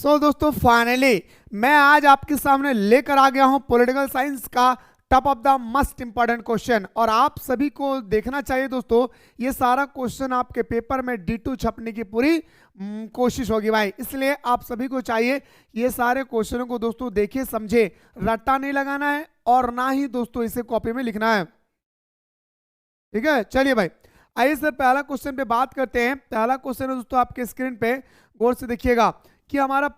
दोस्तों फाइनली मैं आज आपके सामने लेकर आ गया हूं पॉलिटिकल साइंस का top of the most important question. और आप सभी को देखना चाहिए दोस्तों, ये सारा क्वेश्चन आपके पेपर में D2 छपने की पूरी कोशिश होगी भाई। इसलिए आप सभी को चाहिए ये सारे क्वेश्चनों को दोस्तों देखिए, समझे, रट्टा नहीं लगाना है और ना ही दोस्तों इसे कॉपी में लिखना है। ठीक है, चलिए भाई आइए सर पहला क्वेश्चन पे बात करते हैं। पहला क्वेश्चन है दोस्तों आपके स्क्रीन पे, गौर से देखिएगा कि हमारा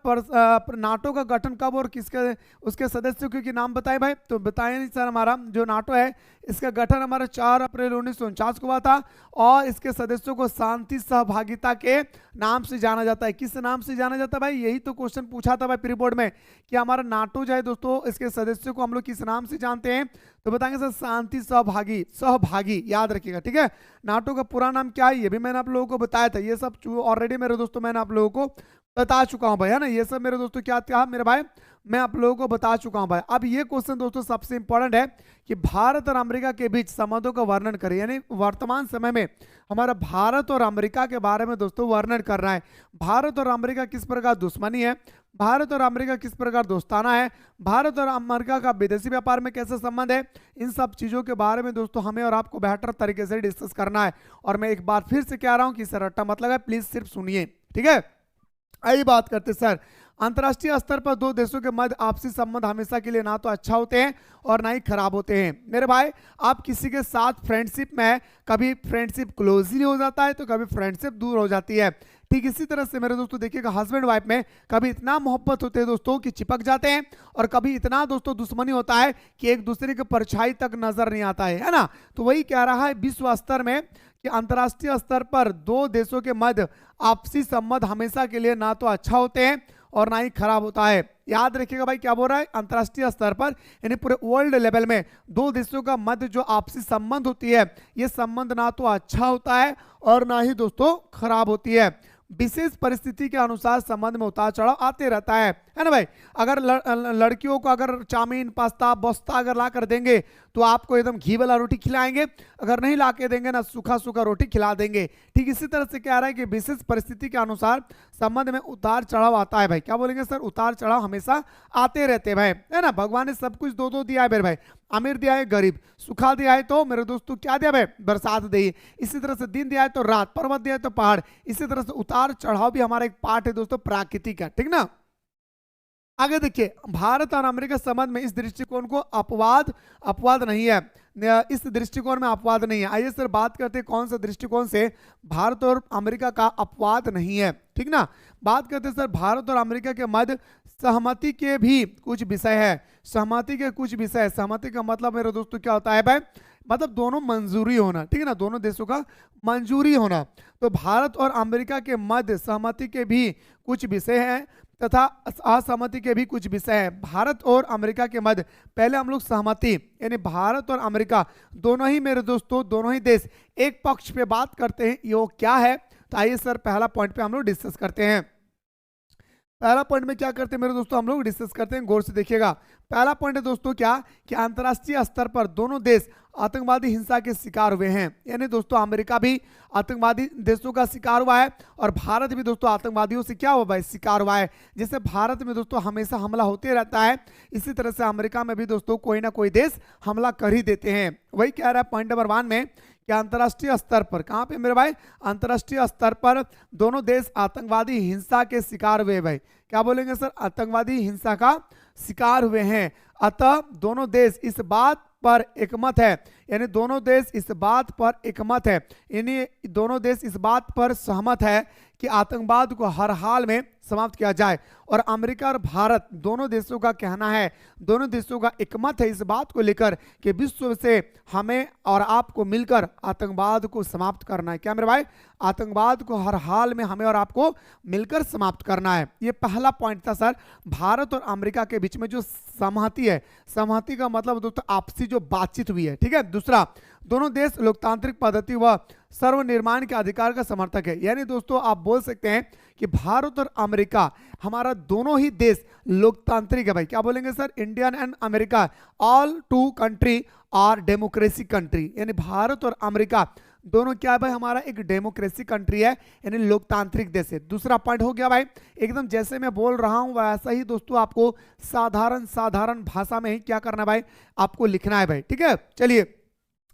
नाटो का गठन कब और किसके उसके सदस्यों के नाम बताएं भाई। तो बताएं नहीं सर, हमारा जो नाटो है इसका गठन हमारा 4 अप्रैल 1949 को हुआ था और इसके सदस्यों को शांति सहभागिता के नाम से जाना जाता है। किस नाम से जाना जाता है भाई? यही तो क्वेश्चन पूछा था भाई प्री बोर्ड में कि हमारा नाटो जो है दोस्तों इसके सदस्यों को हम लोग किस नाम से जानते हैं। तो बताएंगे सर शांति सहभागी, सहभागी याद रखिएगा। ठीक है, नाटो का पूरा नाम क्या है ये भी मैंने आप लोगों को बताया था। ये सब ऑलरेडी मेरे दोस्तों मैंने आप लोगों को बता चुका हूं भाई, है ना। ये सब मेरे दोस्तों क्या था मेरे भाई, मैं आप लोगों को बता चुका हूं भाई। अब ये क्वेश्चन दोस्तों सबसे इंपॉर्टेंट है कि भारत और अमेरिका के बीच संबंधों का वर्णन करें, यानी वर्तमान समय में हमारा भारत और अमेरिका के बारे में दोस्तों वर्णन करना है। भारत और अमेरिका किस प्रकार दुश्मनी है, भारत और अमेरिका किस प्रकार दोस्ताना है, भारत और अमेरिका का विदेशी व्यापार में कैसा संबंध है, इन सब चीजों के बारे में दोस्तों हमें और आपको बेहतर तरीके से डिस्कस करना है। और मैं एक बार फिर से कह रहा हूं कि सर रट्टा मतलब है, प्लीज सिर्फ सुनिए। ठीक है, आइए बात करते सर। अंतर्राष्ट्रीय स्तर पर दो देशों के मध्य आपसी संबंध हमेशा के लिए ना तो अच्छा होते हैं और ना ही खराब होते हैं। मेरे भाई आप किसी के साथ फ्रेंडशिप में है, कभी फ्रेंडशिप क्लोजली हो जाता है तो कभी फ्रेंडशिप दूर हो जाती है। ठीक इसी तरह से मेरे दोस्तों देखिएगा हस्बैंड वाइफ में कभी इतना मोहब्बत होते हैं दोस्तों कि चिपक जाते हैं और कभी इतना दोस्तों दुश्मनी होता है कि एक दूसरे के परछाई तक नजर नहीं आता है ना। तो वही कह रहा है विश्व स्तर में कि अंतर्राष्ट्रीय स्तर पर दो देशों के मध्य आपसी संबंध हमेशा के लिए ना तो अच्छा होते हैं और ना ही खराब होता है। याद रखिएगा भाई क्या बोल रहा है, अंतर्राष्ट्रीय स्तर पर यानी पूरे वर्ल्ड लेवल में दो देशों का मध्य जो आपसी संबंध होती है ये संबंध ना तो अच्छा होता है और ना ही दोस्तों खराब होती है। विशेष परिस्थिति के अनुसार संबंध में उतार चढ़ाव आते रहता है ना भाई। अगर लड़कियों को अगर चाउमीन पास्ता बोस्ता अगर ला कर देंगे तो आपको एकदम घी वाला रोटी खिलाएंगे, अगर नहीं ला के देंगे ना सूखा सूखा रोटी खिला देंगे। ठीक इसी तरह से कह रहा है कि विशेष परिस्थिति के अनुसार संबंध में उतार चढ़ाव आता है भाई। क्या बोलेंगे सर? उतार चढ़ाव हमेशा आते रहते हैं भाई, है ना। भगवान ने सब कुछ दो दो दिया है मेरे भाई, अमीर दिया है गरीब, सुखा दिया है तो मेरे दोस्तों क्या दिया भाई? बरसात दी। इसी तरह से दिन दिया है तो रात, पर्वत दिया है तो पहाड़। इसी तरह से उतार चढ़ाव भी हमारा एक पार्ट है दोस्तों प्राकृतिक का। ठीक ना। आगे देखिए भारत और अमेरिका संबंध में इस दृष्टिकोण को अपवाद नहीं है, इस दृष्टिकोण में अपवाद नहीं है। आइए सर बात करते हैं कौन सा दृष्टिकोण से भारत और अमेरिका का अपवाद नहीं है। ठीक ना, बात करते हैं सर भारत और अमेरिका के मध्य सहमति के भी कुछ विषय है। सहमति के कुछ विषय, सहमति का मतलब मेरे दोस्तों क्या होता है भाई? मतलब दोनों मंजूरी होना। ठीक है ना, दोनों देशों का मंजूरी होना। तो भारत और अमेरिका के मध्य सहमति के भी कुछ विषय हैं तथा असहमति के भी कुछ विषय है। भारत और अमेरिका के मध्य पहले हम लोग सहमति यानी भारत और अमेरिका दोनों ही मेरे दोस्तों दोनों ही देश एक पक्ष पे बात करते हैं, ये क्या है? तो आइए सर पहला पॉइंट पे हम लोग डिस्कस करते हैं। पहला पॉइंट में क्या करते हैं मेरे दोस्तों, हम लोग डिस्कस करते हैं, गौर से देखिएगा। पहला पॉइंट है दोस्तों क्या कि अंतर्राष्ट्रीय स्तर पर दोनों देश आतंकवादी हिंसा के शिकार हुए हैं। यानी दोस्तों अमेरिका भी आतंकवादी देशों का शिकार हुआ है और भारत भी दोस्तों आतंकवादियों से क्या हुआ है? शिकार हुआ है। जैसे भारत में दोस्तों हमेशा हमला होते रहता है, इसी तरह से अमेरिका में भी दोस्तों कोई ना कोई देश हमला कर ही देते हैं। वही कह रहा है पॉइंट नंबर 1 में कि अंतर्राष्ट्रीय स्तर पर, कहां पे मेरे भाई? अंतर्राष्ट्रीय स्तर पर दोनों देश आतंकवादी हिंसा के शिकार हुए भाई। क्या बोलेंगे सर? आतंकवादी हिंसा का शिकार हुए हैं। अतः दोनों देश इस बात पर एकमत है, यानी दोनों देश इस बात पर एकमत है, यानी दोनों देश इस बात पर सहमत है कि आतंकवाद को हर हाल में समाप्त किया जाए। और अमेरिका और भारत दोनों देशों का कहना है, दोनों देशों का एकमत है इस बात को लेकर कि विश्व से हमें और आपको मिलकर आतंकवाद को समाप्त करना है। क्या मेरे भाई? आतंकवाद को हर हाल में हमें और आपको मिलकर समाप्त करना है। ये पहला पॉइंट था सर भारत और अमेरिका के बीच में जो सहमति है। सहमति का मतलब दोस्तों आपसी जो बातचीत हुई है। ठीक है। दूसरा, दोनों देश लोकतांत्रिक पद्धति व सर्वनिर्माण के अधिकार का समर्थक है। यानी दोस्तों आप बोल सकते हैं कि भारत और अमेरिका हमारा दोनों ही देश लोकतांत्रिक है भाई। क्या बोलेंगे sir? Indian and America all two country are democracy country, यानी भारत और अमेरिका दोनों क्या है भाई, हमारा एक डेमोक्रेसी कंट्री है, यानी लोकतांत्रिक देश है। दूसरा पॉइंट हो गया भाई, एकदम जैसे मैं बोल रहा हूं वैसा ही दोस्तों आपको साधारण साधारण भाषा में ही क्या करना है भाई, आपको लिखना है भाई, ठीक है। चलिए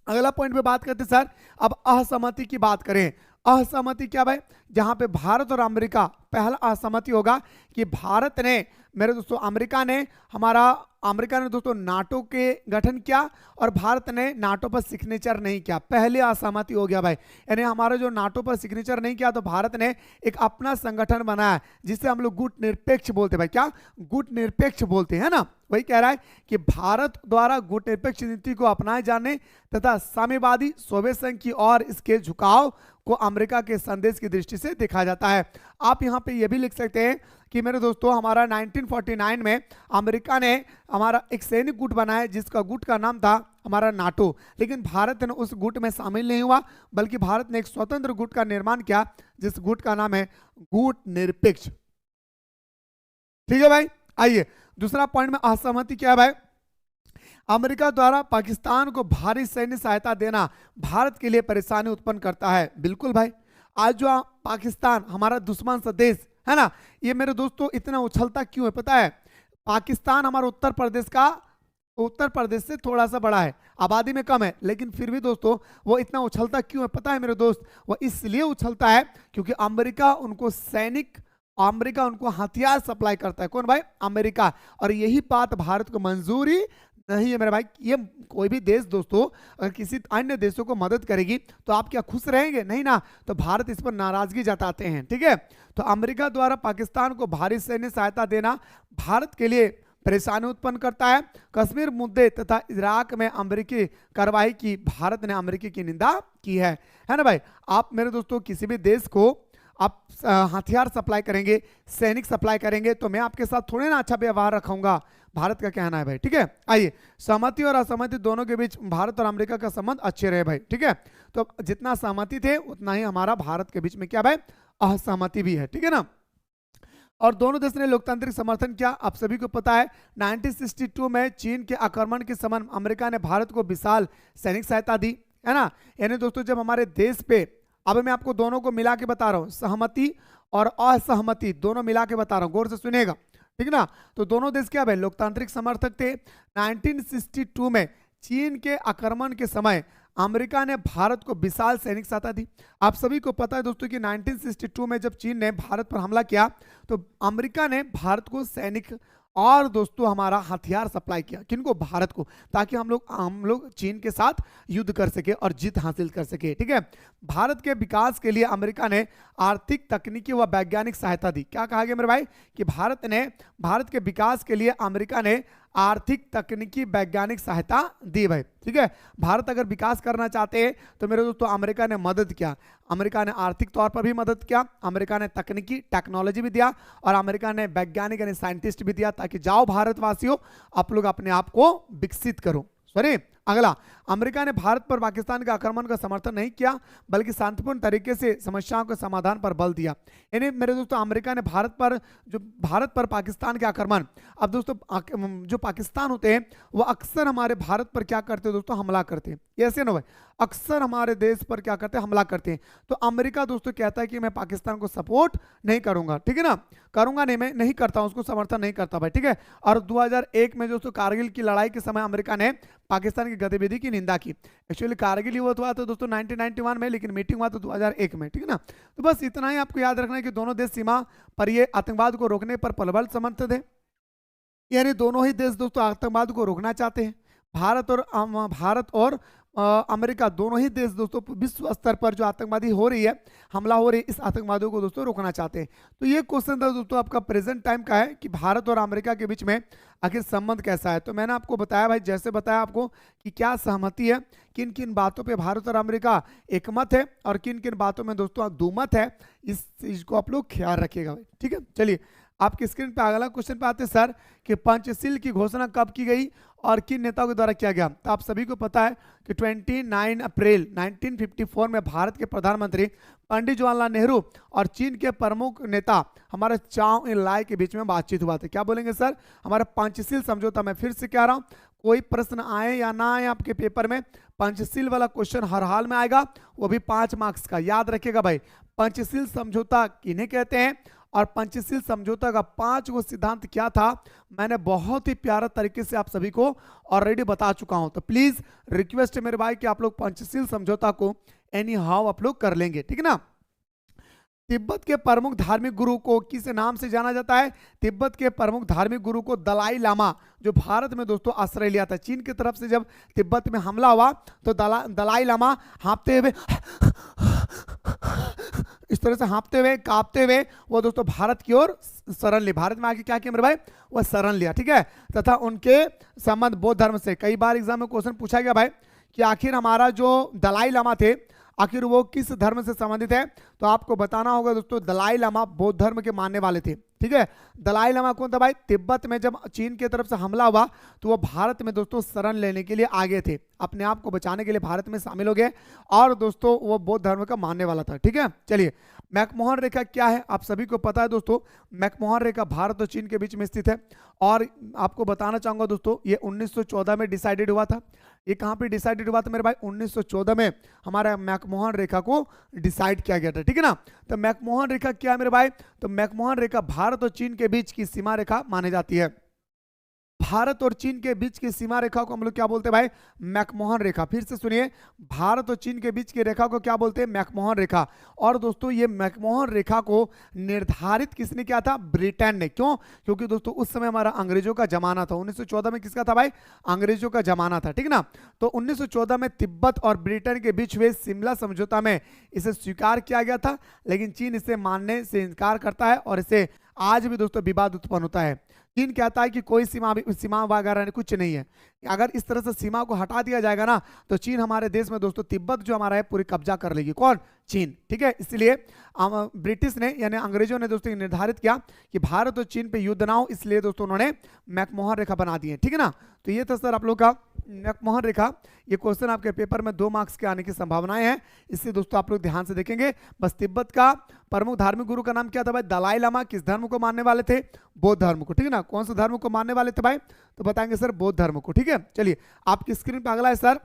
अगला पॉइंट पे बात करते हैं सर। अब असहमति की बात करें, असहमति क्या भाई, जहां पे भारत और अमेरिका, पहला असहमति होगा कि भारत ने, मेरे दोस्तों अमेरिका ने दोस्तों नाटो के गठन किया और भारत ने नाटो पर सिग्नेचर नहीं किया। पहले असहमति हो गया भाई, यानी हमारा जो नाटो पर सिग्नेचर नहीं किया तो भारत ने एक अपना संगठन बनाया जिसे हम लोग गुट निरपेक्ष बोलते हैं भाई, क्या गुट निरपेक्ष बोलते हैं ना। वही कह रहा है कि भारत द्वारा गुट निरपेक्ष नीति को अपनाए जाने तथा साम्यवादी सोवियत संघ की ओर इसके झुकाव को अमेरिका के संदेश की दृष्टि से देखा जाता है। आप यहाँ पे ये भी लिख सकते हैं कि मेरे दोस्तों हमारा 1949 में अमेरिका ने हमारा एक सैनिक गुट बनाया जिसका गुट का नाम था हमारा नाटो, लेकिन भारत ने उस गुट में शामिल नहीं हुआ, बल्कि भारत ने एक स्वतंत्र गुट का निर्माण किया जिस गुट का नाम है गुट निरपेक्ष। ठीक है भाई, आइए दूसरा पॉइंट में असहमति क्या है भाई, अमेरिका द्वारा पाकिस्तान को भारी सैन्य सहायता देना भारत के लिए परेशानी उत्पन्न करता है। बिल्कुल भाई, आज जो पाकिस्तान हमारा दुश्मन सा देश है ना, ये मेरे दोस्तों इतना उछलता क्यों है पता है। पाकिस्तान हमारा उत्तर प्रदेश से थोड़ा सा बड़ा है, आबादी में कम है, लेकिन फिर भी दोस्तों वो इतना उछलता क्यों है पता है मेरे दोस्त, वो इसलिए उछलता है क्योंकि अमेरिका उनको हथियार सप्लाई करता है। कौन भाई, अमेरिका। और यही बात भारत को मंजूरी नहीं है मेरे भाई। ये कोई भी देश दोस्तों अगर किसी अन्य देशों को मदद करेगी तो आप क्या खुश रहेंगे, नहीं ना, तो भारत इस पर नाराजगी जताते हैं। ठीक है, तो अमेरिका द्वारा पाकिस्तान को भारी सैन्य सहायता देना भारत के लिए परेशानी उत्पन्न करता है। कश्मीर मुद्दे तथा इराक में अमेरिकी कार्रवाई की भारत ने अमेरिकी की निंदा की है ना भाई। आप मेरे दोस्तों किसी भी देश को आप हथियार सप्लाई करेंगे, सैनिक सप्लाई करेंगे, तो मैं आपके साथ थोड़े ना अच्छा व्यवहार रखूंगा, भारत का कहना है भाई। ठीक है, आइए सहमति और असहमति दोनों के बीच भारत और अमेरिका का संबंध अच्छे रहे भाई। ठीक है, तो जितना सहमति थे उतना ही हमारा भारत के बीच में क्या भाई, असहमति भी है। ठीक है ना, और दोनों देश ने लोकतांत्रिक समर्थन किया। आप सभी को पता है 1962 में चीन के आक्रमण के समय अमेरिका ने भारत को विशाल सैनिक सहायता दी, है ना। यानी दोस्तों जब हमारे देश पे, अब मैं आपको दोनों को मिला के बता रहा हूं, सहमति और असहमति दोनों मिला के बता रहा हूं, गौर से सुनिएगा, ठीक ना। तो दोनों देश क्या भाई, लोकतांत्रिक समर्थक थे। 1962 में चीन के आक्रमण के समय अमेरिका ने भारत को विशाल सैनिक सहायता दी। आप सभी को पता है दोस्तों कि 1962 में जब चीन ने भारत पर हमला किया तो अमेरिका ने भारत को सैनिक और दोस्तों हमारा हथियार सप्लाई किया। किनको, भारत को, ताकि हम लोग चीन के साथ युद्ध कर सके और जीत हासिल कर सके। ठीक है, भारत के विकास के लिए अमेरिका ने आर्थिक, तकनीकी व वैज्ञानिक सहायता दी। क्या कहा गया मेरे भाई कि भारत के विकास के लिए अमेरिका ने आर्थिक, तकनीकी, वैज्ञानिक सहायता दी भाई। ठीक है, भारत अगर विकास करना चाहते हैं तो मेरे दोस्तों अमेरिका ने मदद किया। अमेरिका ने आर्थिक तौर पर भी मदद किया, अमेरिका ने तकनीकी टेक्नोलॉजी भी दिया और अमेरिका ने वैज्ञानिक यानी साइंटिस्ट भी दिया, ताकि जाओ भारतवासियों आप लोग अपने आप को विकसित करो। सॉरी, अगला, अमेरिका ने भारत पर पाकिस्तान के आक्रमण का समर्थन नहीं किया, बल्कि शांतिपूर्ण तरीके से समस्याओं के समाधान पर बल दिया। यानी मेरे दोस्तों अमेरिका ने भारत पर पाकिस्तान के आक्रमण, अब दोस्तों जो पाकिस्तान होते हैं वो अक्सर हमारे भारत पर क्या करते हैं दोस्तों, हमला करते हैं। ऐसे ना भाई, अक्सर हमारे देश पर क्या करते हैं, हमला करते हैं। तो अमेरिका दोस्तों कहता है कि मैं पाकिस्तान को सपोर्ट नहीं करूंगा। ठीक है ना, करूंगा नहीं, मैं नहीं करता हूं, उसको समर्थन नहीं करता भाई। ठीक है, और 2001 में दोस्तों कारगिल की लड़ाई के समय अमेरिका ने पाकिस्तान की गतिविधि की निंदा की। एक्चुअली कारगिल युद्ध हुआ था दोस्तों 1991 में, लेकिन मीटिंग हुआ तो 2001 में। ठीक है ना, तो बस इतना ही आपको याद रखना है कि दोनों देश सीमा पर ये आतंकवाद को रोकने पर प्रबल समर्थन है। यानी दोनों ही देश दोस्तों आतंकवाद को रोकना चाहते हैं। भारत और अमेरिका दोनों ही देश दोस्तों विश्व स्तर पर जो आतंकवादी हो रही है, हमला हो रही है, इस आतंकवादियों को दोस्तों रोकना चाहते हैं। तो ये क्वेश्चन था दोस्तों आपका प्रेजेंट टाइम का है कि भारत और अमेरिका के बीच में आखिर संबंध कैसा है। तो मैंने आपको बताया भाई, जैसे बताया आपको कि क्या सहमति है, किन किन बातों पे भारत और अमेरिका एकमत है और किन किन बातों में दोस्तों दुमत है, इस चीज को आप लोग ख्याल रखिएगा भाई। ठीक है, चलिए आपकी स्क्रीन पे अगला क्वेश्चन पे आते हैं सर कि पंचशील की घोषणा कब की गई और किन नेताओं के द्वारा किया गया। तो आप सभी को पता है कि 29 अप्रैल 1954 में भारत के प्रधानमंत्री पंडित जवाहरलाल नेहरू और चीन के प्रमुख नेता हमारे चाओ इन लाई के बीच में बातचीत हुआ था। क्या बोलेंगे सर? हमारा पंचशील समझौता। मैं फिर से कह रहा हूं, कोई प्रश्न आए या ना आए आपके पेपर में, पंचशील वाला क्वेश्चन हर हाल में आएगा, वो भी 5 मार्क्स का। याद रखिएगा भाई, पंचशील समझौता किन्हें कहते हैं और पंचशील समझौता का 5 गो सिद्धांत क्या था, मैंने बहुत ही प्यारा तरीके से आप सभी को ऑलरेडी बता चुका हूं। तो प्लीज रिक्वेस्ट है मेरे भाई कि आप लोग पंचशील समझौता को एनी हाउ आप लोग कर लेंगे, ठीक है ना। तिब्बत के प्रमुख धार्मिक गुरु को किस नाम से जाना जाता है? तिब्बत के प्रमुख धार्मिक गुरु को दलाई लामा, जो भारत में दोस्तों आश्रय लिया था। चीन की तरफ से जब तिब्बत में हमला हुआ तो दलाई लामा हाँफते हुए इस तरह से हाँफते हुए कांपते हुए वो दोस्तों भारत की ओर शरण ली। भारत में आके क्या किया मेरे भाई? वह शरण लिया, ठीक है। तथा उनके संबंध बौद्ध धर्म से, कई बार एग्जाम में क्वेश्चन पूछा गया भाई कि आखिर हमारा जो दलाई लामा थे आखिर वो किस धर्म से संबंधित है। तो आपको बताना होगा दोस्तों, दलाई लामा बौद्ध धर्म के मानने वाले थे, ठीक है। दलाई लामा कौन था भाई? तिब्बत में जब चीन की तरफ से हमला हुआ तो वो भारत में दोस्तों शरण लेने के लिए आगे थे, अपने आप को बचाने के लिए भारत में शामिल हो गए और दोस्तों वो बौद्ध धर्म का मानने वाला था, ठीक है। चलिए, मैकमोहन रेखा क्या है आप सभी को पता है दोस्तों। मैकमोहन रेखा भारत और चीन के बीच में स्थित है और आपको बताना चाहूंगा दोस्तों, ये 1914 में डिसाइडेड हुआ था। ये कहां पे डिसाइडेड हुआ था मेरे भाई? 1914 में हमारा मैकमोहन रेखा को डिसाइड किया गया था, ठीक है ना। तो मैकमोहन रेखा क्या है मेरे भाई? तो मैकमोहन रेखा भारत और चीन के बीच की सीमा रेखा मानी जाती है। भारत और चीन के बीच की सीमा रेखा को हम लोग क्या बोलते हैं भाई? मैकमोहन रेखा। फिर से सुनिए, भारत और चीन के बीच की रेखा को क्या बोलते हैं? मैकमोहन रेखा। और दोस्तों ये मैकमोहन रेखा को निर्धारित किसने किया था? ब्रिटेन ने। क्यों? क्योंकि दोस्तों उस समय हमारा अंग्रेजों का जमाना था। 1914 में किसका था भाई? अंग्रेजों का जमाना था, ठीक ना। तो 1914 में तिब्बत और ब्रिटेन के बीच हुए शिमला समझौता में इसे स्वीकार किया गया था, लेकिन चीन इसे मानने से इनकार करता है और इसे आज भी दोस्तों विवाद उत्पन्न होता है। चीन कहता है कि कोई सीमा वगैरह कुछ नहीं है। अगर इस तरह से सीमा को हटा दिया जाएगा ना तो चीन हमारे देश में दोस्तों तिब्बत जो हमारा है पूरी कब्जा कर लेगी। कौन? चीन, ठीक है। इसलिए ब्रिटिश ने यानी अंग्रेजों ने दोस्तों निर्धारित किया कि भारत और चीन पे युद्ध ना हो, इसलिए दोस्तों उन्होंने मैकमोहन रेखा बना दी है, ठीक है ना। तो ये था सर आप लोग का मैकमोहन रेखा। ये क्वेश्चन आपके पेपर में 2 मार्क्स के आने की संभावनाएं हैं, इससे दोस्तों आप लोग ध्यान से देखेंगे। बस तिब्बत का प्रमुख धार्मिक गुरु का नाम क्या था भाई? दलाई लामा। किस धर्म को मानने वाले थे? बौद्ध धर्म को, ठीक है ना। कौन सा धर्म को मानने वाले थे भाई? तो बताएंगे सर बौद्ध धर्म को, ठीक है। चलिए, आपकी स्क्रीन पे अगला है सर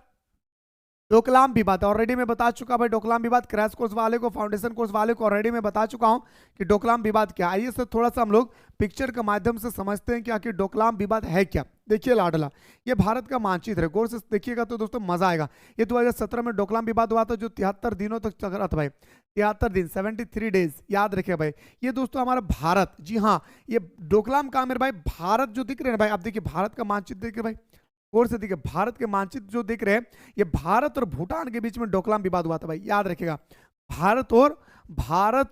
डोकलाम विवाद। ऑलरेडी मैं बता चुका भाई डोकलाम विवाद, क्रैश कोर्स वाले को, फाउंडेशन कोर्स वाले को ऑलरेडी मैं बता चुका हूं कि डोकलाम विवाद क्या। आइए सर थोड़ा सा हम लोग पिक्चर के माध्यम से समझते हैं कि आखिर डोकलाम विवाद है क्या। देखिए लाडला, ये भारत का मानचित्र है, गौर से देखिएगा तो दोस्तों मजा आएगा। ये 2017 में डोकलाम विवाद हुआ था जो 73 दिनों तक चल रहा था भाई। 73 दिन, 73 डेज, याद रखिए भाई। ये दोस्तों हमारा भारत, जी हाँ, ये डोकलाम का मेरे भाई भारत जो दिख रहे हैं भाई, आप देखिए भारत का मानचित्र देखिए भाई, गौर से देखिए भारत के मानचित्र जो दिख रहे हैं, ये भारत और भूटान के बीच में डोकलाम विवाद हुआ था भाई, याद रखिएगा। भारत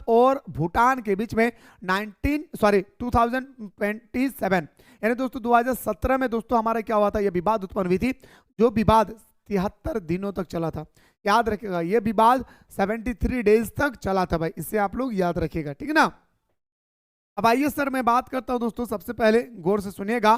और भूटान के बीच में 2027 यानी दोस्तों 2017 में दोस्तों हमारा क्या हुआ था? ये विवाद उत्पन्न हुई थी, जो विवाद 73 दिनों तक चला था, याद रखिएगा। ये विवाद 73 डेज तक चला था भाई, इससे आप लोग याद रखिएगा, ठीक है ना। अब आइए सर मैं बात करता हूं दोस्तों, सबसे पहले गौर से सुनिएगा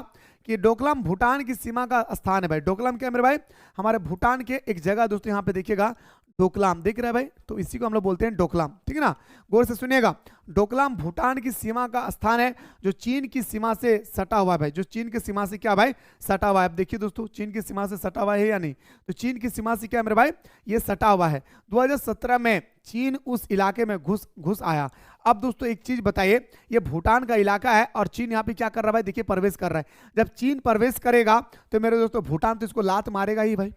कि डोकलाम भूटान की सीमा का स्थान है भाई। डोकलाम क्या है मेरे भाई? हमारे भूटान के एक जगह दोस्तों यहाँ पे देखिएगा डोकलाम दिख रहा है भाई, तो इसी को हम लोग बोलते हैं डोकलाम, ठीक है ना। गौर से सुनिएगा, डोकलाम भूटान की सीमा का स्थान है जो चीन की सीमा से सटा हुआ है भाई, जो चीन की सीमा से क्या भाई? सटा हुआ है। अब देखिए दोस्तों चीन की सीमा से सटा हुआ है या नहीं, तो चीन की सीमा से क्या है मेरे भाई? ये सटा हुआ है। 2017 में चीन उस इलाके में घुस आया। अब दोस्तों एक चीज बताइए, ये भूटान का इलाका है और चीन यहाँ पे क्या कर रहा है भाई? देखिए प्रवेश कर रहा है। जब चीन प्रवेश करेगा तो मेरे दोस्तों भूटान तो इसको लात मारेगा ही भाई,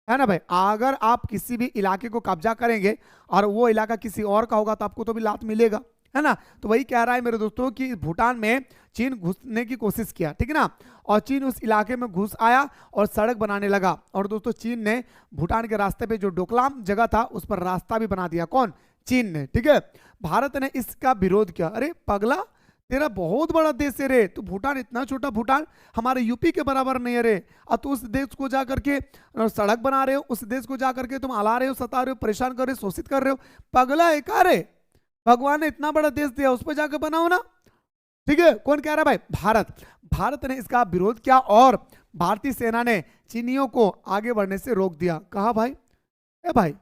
है ना भाई। अगर आप किसी भी इलाके को कब्जा करेंगे और वो इलाका किसी और का होगा तो आपको तो भी लात मिलेगा, है ना। तो वही कह रहा है मेरे दोस्तों कि भूटान में चीन घुसने की कोशिश किया, ठीक है ना, और चीन उस इलाके में घुस आया और सड़क बनाने लगा। और दोस्तों चीन ने भूटान के रास्ते पे जो डोकलाम जगह था उस पर रास्ता भी बना दिया। कौन? चीन ने, ठीक है। भारत ने इसका विरोध किया। अरे पगला, तेरा बहुत बड़ा देश है रे, तो भूटान इतना छोटा, भूटान हमारे यूपी के बराबर नहीं है रे, और तो उस देश को जा करके सड़क बना रहे हो, उस देश को जा करके तुम अला रहे हो, सता रहे हो, परेशान कर रहे हो, शोषित कर रहे हो। पगला है का रे? भगवान ने इतना बड़ा देश दिया, उस पर जाकर बनाओ ना। ठीक है, कौन कह रहा है भाई? भारत। भारत ने इसका विरोध किया और भारतीय सेना ने चीनियों को आगे बढ़ने से रोक दिया। कहा भाई? ए भाई,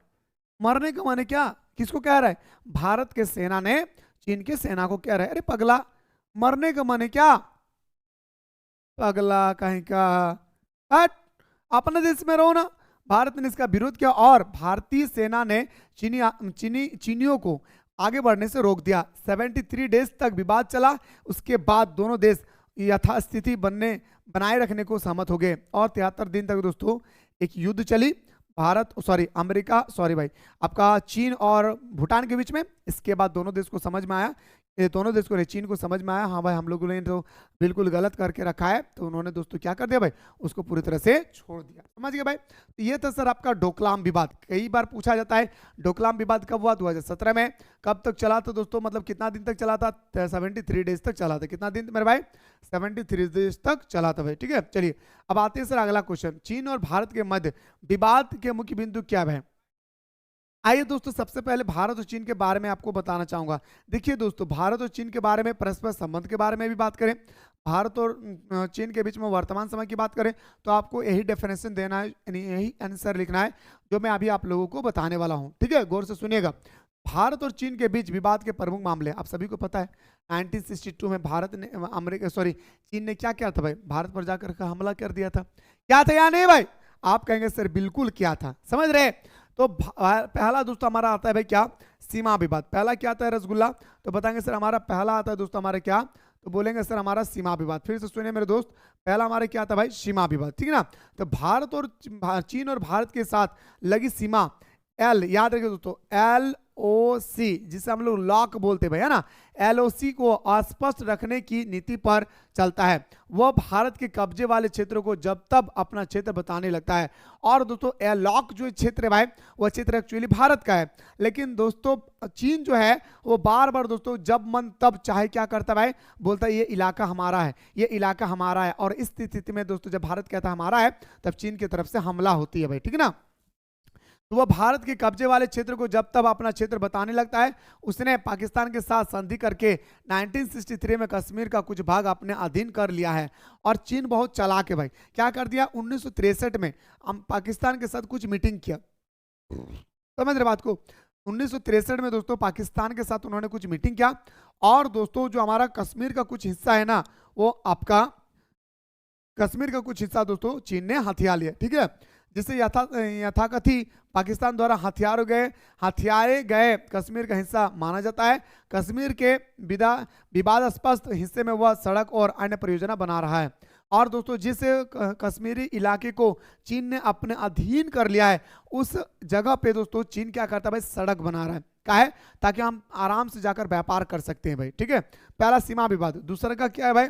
मरने का माने क्या? किसको कह रहा है? भारत के सेना ने चीन के सेना को कह रहा है। अरे पगला, मरने का माने क्या? पगला कहीं का, हट, अपने देश में रहो ना। भारत ने इसका विरोध किया और भारतीय सेना ने चीनियों को आगे बढ़ने से रोक दिया। 73 डेज तक विवाद चला। उसके बाद दोनों देश यथास्थिति बनाए रखने को सहमत हो गए और 73 दिन तक दोस्तों एक युद्ध चली, अमेरिका आपका चीन और भूटान के बीच में। इसके बाद दोनों देश को समझ में आया, ये दोनों देश को नहीं, चीन को समझ में आया, हाँ भाई हम लोगों ने तो बिल्कुल गलत करके रखा है, तो उन्होंने दोस्तों क्या कर दिया भाई? उसको पूरी तरह से छोड़ दिया। समझ गए भाई? तो ये था सर आपका डोकलाम विवाद। कई बार पूछा जाता है डोकलाम विवाद कब हुआ? 2017 में। कब तक चला था दोस्तों? मतलब कितना दिन तक चला था? 73 डेज तक चला था। कितना दिन मेरे भाई? 73 डेज तक चला था भाई। ठीक है, चलिए अब आते हैं सर अगला क्वेश्चन। चीन और भारत के मध्य विवाद के मुख्य बिंदु क्या है? आइए दोस्तों, सबसे पहले भारत और चीन के बारे में आपको बताना चाहूंगा। देखिए दोस्तों, भारत और चीन के बारे में, परस्पर संबंध के बारे में भी बात करें, भारत और चीन के बीच में वर्तमान समय की बात करें, तो आपको यही डेफिनेशन देना है, यानी यही आंसर लिखना है जो मैं अभी आप लोगों को बताने वाला हूं। ठीक है, गौर से सुनिएगा। भारत और चीन के बीच विवाद के प्रमुख मामले आप सभी को पता है। 1962 में चीन ने क्या किया था भाई? भारत पर जाकर के हमला कर दिया था। क्या था या नहीं भाई? आप कहेंगे सर बिल्कुल किया था। समझ रहे? तो पहला दोस्तों हमारा आता है भाई क्या? सीमा विवाद। पहला क्या आता है रसगुल्ला? तो बताएंगे सर हमारा पहला आता है दोस्तों हमारा क्या? तो बोलेंगे सर हमारा सीमा विवाद। फिर से सुनिए मेरे दोस्त, पहला हमारे क्या था भाई? सीमा विवाद। ठीक है ना? तो भारत और चीन और भारत के साथ लगी सीमा एल, याद रखिए दोस्तों, LOC, जिसे हम लोग लॉक बोलते हैं भाई, है ना? LOC को अस्पष्ट रखने की नीति पर चलता है। वह भारत के कब्जे वाले क्षेत्रों को जब तब अपना क्षेत्र बताने लगता है। और दोस्तों लॉक जो क्षेत्र है भाई, वह क्षेत्र एक्चुअली भारत का है, लेकिन दोस्तों चीन जो है वो बार बार दोस्तों जब मन तब चाहे क्या करता है भाई? बोलता है ये इलाका हमारा है, ये इलाका हमारा है। और इस स्थिति में दोस्तों जब भारत कहता है हमारा है, तब चीन की तरफ से हमला होती है भाई। ठीक है ना? तो वह भारत के कब्जे वाले क्षेत्र को जब तब अपना क्षेत्र बताने लगता है। उसने पाकिस्तान के साथ संधि करके 1963 में कश्मीर का कुछ भाग अपने अधीन कर लिया है। और चीन बहुत चालाक है भाई, क्या कर दिया? 1963 में हम पाकिस्तान के साथ कुछ मीटिंग किया। समझ रहे बात को? 1963 में दोस्तों पाकिस्तान के साथ उन्होंने कुछ मीटिंग किया और दोस्तों जो हमारा कश्मीर का कुछ हिस्सा है ना, वो आपका कश्मीर का कुछ हिस्सा दोस्तों चीन ने हथिया लिया। ठीक है, जिसे यथाकथित पाकिस्तान द्वारा हथियारे गए कश्मीर का हिस्सा माना जाता है। कश्मीर के विवादास्पद हिस्से में वह सड़क और अन्य परियोजना बना रहा है। और दोस्तों जिस कश्मीरी इलाके को चीन ने अपने अधीन कर लिया है, उस जगह पे दोस्तों चीन क्या करता है भाई? सड़क बना रहा है। क्या है? ताकि हम आराम से जाकर व्यापार कर सकते हैं भाई। ठीक है, पहला सीमा विवाद। दूसरा का क्या है भाई?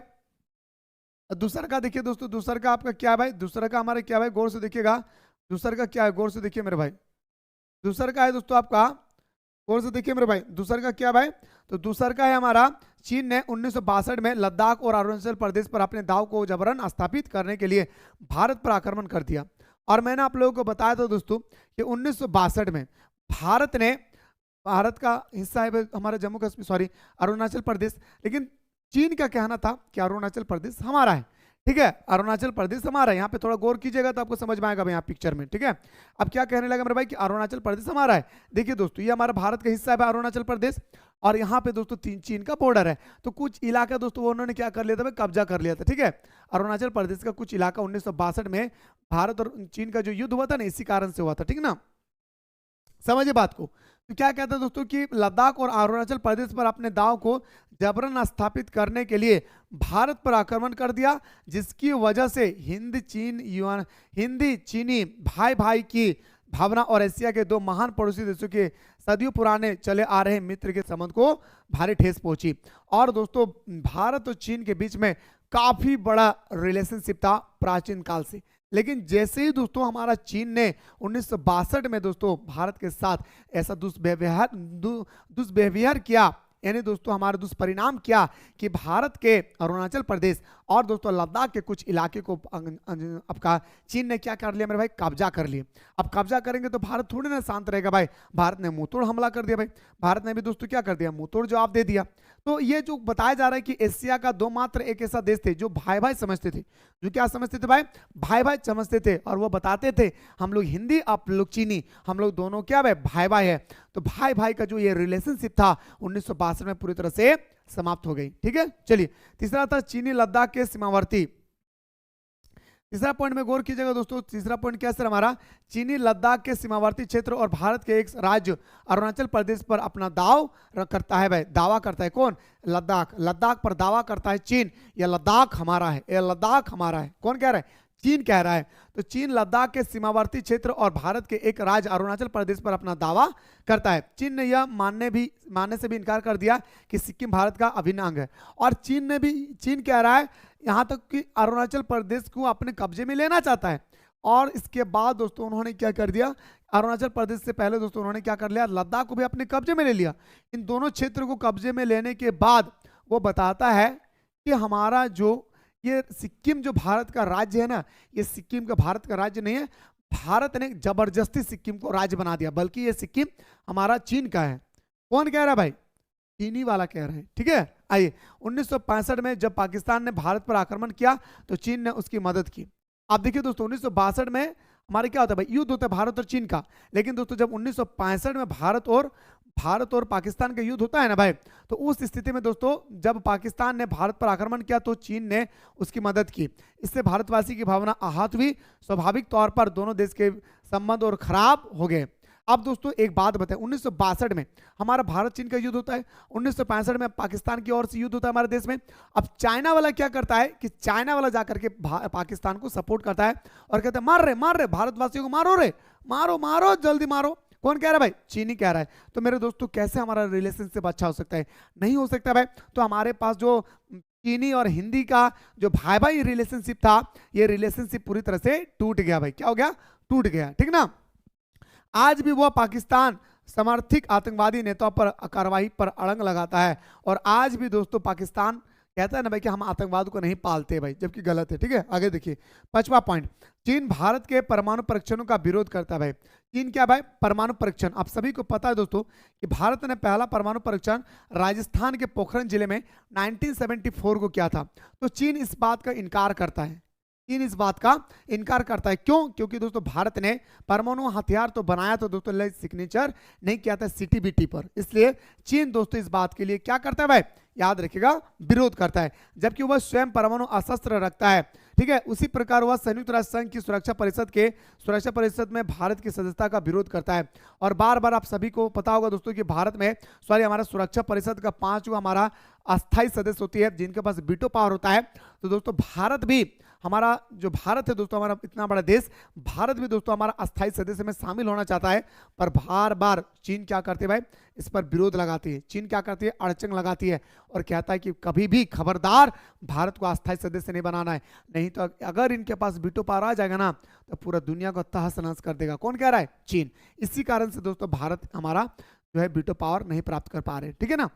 दूसरा का देखिए दोस्तों, दूसरा का आपका क्या है भाई? दूसरा का हमारे क्या भाई? गौर से देखिएगा, दूसरा का क्या है? गौर से देखिए मेरे भाई, दूसरा का है दोस्तों आपका, गौर से देखिए मेरे भाई, दूसरा का क्या भाई? तो दूसरा का है हमारा, चीन ने 1962 में लद्दाख और अरुणाचल प्रदेश पर अपने दाव को जबरन स्थापित करने के लिए भारत पर आक्रमण कर दिया। और मैंने आप लोगों को बताया था दोस्तों कि 1962 में भारत का हिस्सा है हमारा जम्मू कश्मीर, अरुणाचल प्रदेश, लेकिन चीन का कहना था कि अरुणाचल प्रदेश हमारा है। ठीक है, अरुणाचल प्रदेश हमारा है। यहाँ पे थोड़ा गौर कीजिएगा तो आपको समझ में आएगा भाई यहाँ पिक्चर में। ठीक है, अब क्या कहने लगा मेरे भाई कि अरुणाचल प्रदेश हमारा है। देखिए दोस्तों ये हमारा भारत का हिस्सा है अरुणाचल प्रदेश, और यहाँ पे दोस्तों चीन का बॉर्डर है। तो कुछ इलाका दोस्तों उन्होंने क्या कर लिया था भाई? कब्जा कर लिया था। ठीक है, अरुणाचल प्रदेश का कुछ इलाका 1962 में भारत और चीन का जो युद्ध हुआ था ना, इसी कारण से हुआ था। ठीक ना, समझिए बात को। तो क्या कहता है दोस्तों कि लद्दाख और अरुणाचल प्रदेश पर अपने दाव को जबरन स्थापित करने के लिए भारत पर आक्रमण कर दिया, जिसकी वजह से हिंदी चीनी भाई भाई की भावना और एशिया के दो महान पड़ोसी देशों के सदियों पुराने चले आ रहे मित्र के संबंध को भारी ठेस पहुंची। और दोस्तों भारत और चीन के बीच में काफी बड़ा रिलेशनशिप था प्राचीन काल से, लेकिन जैसे ही दोस्तों हमारा चीन ने 1962 में दोस्तों भारत के साथ ऐसा दुष्व्यवहार किया, यानी दोस्तों हमारा दुष्परिणाम किया कि भारत के अरुणाचल प्रदेश और दोस्तों लद्दाख के कुछ इलाके को आपका चीन ने क्या कर लिया मेरे भाई? कब्जा कर लिए। अब कब्जा करेंगे तो भारत थोड़ी ना शांत रहेगा भाई, भारत ने मुंहतोड़ हमला कर दिया भाई। भारत ने भी दोस्तों क्या कर दिया? मुंहतोड़ जवाब दे दिया। तो ये जो बताया जा रहा है कि एशिया का दो मात्र एक ऐसा देश थे जो भाई भाई समझते थे, जो क्या समझते थे भाई, भाई भाई समझते थे, और वो बताते थे हम लोग हिंदी आप लोग चीनी, हम लोग दोनों क्या भाई भाई भाई है। तो भाई भाई का जो ये रिलेशनशिप था 1962 में पूरी तरह से समाप्त हो गई। ठीक है, चलिए तीसरा था चीनी लद्दाख के सीमावर्ती। तीसरा पॉइंट में गौर कीजिएगा दोस्तों, तीसरा पॉइंट क्या सर हमारा, चीनी लद्दाख के सीमावर्ती क्षेत्र और भारत के एक राज्य अरुणाचल प्रदेश पर अपना दाव करता है भाई, दावा करता है कौन, लद्दाख, लद्दाख पर दावा करता है चीन, यह लद्दाख हमारा है, यह लद्दाख हमारा है, कौन कह रहा है, चीन कह रहा है। तो चीन लद्दाख के सीमावर्ती क्षेत्र और भारत के एक राज्य अरुणाचल प्रदेश पर अपना दावा करता है। चीन ने यह मानने से भी इनकार कर दिया कि सिक्किम भारत का अभिन्न अंग है, और चीन कह रहा है यहां तक कि अरुणाचल प्रदेश को अपने कब्जे में लेना चाहता है। और इसके बाद दोस्तों उन्होंने क्या कर दिया, अरुणाचल प्रदेश से पहले दोस्तों उन्होंने क्या कर लिया, लद्दाख को भी अपने कब्जे में ले लिया। इन दोनों क्षेत्र को कब्जे में लेने के बाद वो बताता है कि हमारा जो ये सिक्किम जो भारत का राज्य है ना, ये सिक्किम का भारत का राज्य नहीं है, भारत ने जबरदस्ती सिक्किम को राज्य बना दिया, बल्कि ये सिक्किम हमारा चीन का है। कौन कह रहा है भाई, चीनी वाला कह रहे हैं। ठीक है, आइए 1965 में जब पाकिस्तान ने भारत पर आक्रमण किया तो चीन ने उसकी मदद की। आप देखिए दोस्तों 1962 में हमारे क्या होता है भाई, युद्ध होता है भारत और चीन का, लेकिन दोस्तों जब 1965 में भारत और पाकिस्तान का युद्ध होता है ना भाई, तो उस स्थिति में दोस्तों जब पाकिस्तान ने भारत पर आक्रमण किया तो चीन ने उसकी मदद की। इससे भारतवासी की भावना आहत हुई, स्वाभाविक तौर पर दोनों देश के संबंध और खराब हो गए। अब दोस्तों एक बात बताएं, 1962 में हमारा भारत चीन का युद्ध होता है, 1965 में पाकिस्तान की ओर से युद्ध होता है हमारे देश में। अब चाइना वाला क्या करता है कि चाइना वाला जाकर के पाकिस्तान को सपोर्ट करता है और कहता है मार रहे भारतवासियों को मारो रे, मारो जल्दी मारो। कौन कह रहा है भाई, चीनी कह रहा है। तो मेरे दोस्तों कैसे हमारा रिलेशनशिप अच्छा हो सकता है, नहीं हो सकता भाई। तो हमारे पास जो चीनी और हिंदी का जो भाई भाई रिलेशनशिप था, ये रिलेशनशिप पूरी तरह से टूट गया भाई, क्या हो गया, टूट गया। ठीक ना, आज भी वह पाकिस्तान समर्थित आतंकवादी नेताओं पर कार्रवाई पर अड़ंग लगाता है, और आज भी दोस्तों पाकिस्तान कहता है ना भाई कि हम आतंकवाद को नहीं पालते भाई, जबकि गलत है। ठीक है, आगे देखिए 5वां पॉइंट, चीन भारत के परमाणु परीक्षणों का विरोध करता है भाई। चीन क्या भाई, परमाणु परीक्षण। आप सभी को पता है दोस्तों कि भारत ने पहला परमाणु परीक्षण राजस्थान के पोखरण जिले में 1974 को किया था। तो चीन इस बात का इनकार करता है, चीन इस बात का इनकार करता है। क्यों, क्योंकि दोस्तों भारत ने परमाणु हथियार तो बनाया तो दोस्तों सिग्नेचर नहीं किया था सीटीबीटी पर, इसलिए चीन दोस्तों इस बात के लिए क्या करता है भाई, याद रखिएगा, विरोध करता है। जबकि वह स्वयं परमाणु अस्त्र रखता है। ठीक है, उसी प्रकार वह संयुक्त राष्ट्र संघ की सुरक्षा परिषद में भारत की सदस्यता का विरोध करता है। और बार बार आप सभी को पता होगा दोस्तों कि भारत में हमारा सुरक्षा परिषद का 5वां हमारा अस्थायी सदस्य होती है जिनके पास वीटो पावर होता है। तो दोस्तों भारत भी, हमारा जो भारत है दोस्तों, हमारा इतना बड़ा देश भारत भी दोस्तों हमारा अस्थायी सदस्य में शामिल होना चाहता है, पर बार बार चीन क्या करती है भाई, इस पर विरोध लगाती है। चीन क्या करती है, अड़चन लगाती है और कहता है कि कभी भी खबरदार भारत को अस्थायी सदस्य नहीं बनाना है, नहीं तो अगर इनके पास वीटो पावर आ जाएगा ना तो पूरा दुनिया को तहस नहस कर देगा। कौन कह रहा है, चीन। इसी कारण से दोस्तों भारत हमारा जो है वीटो पावर नहीं प्राप्त कर पा रहे। ठीक है ना,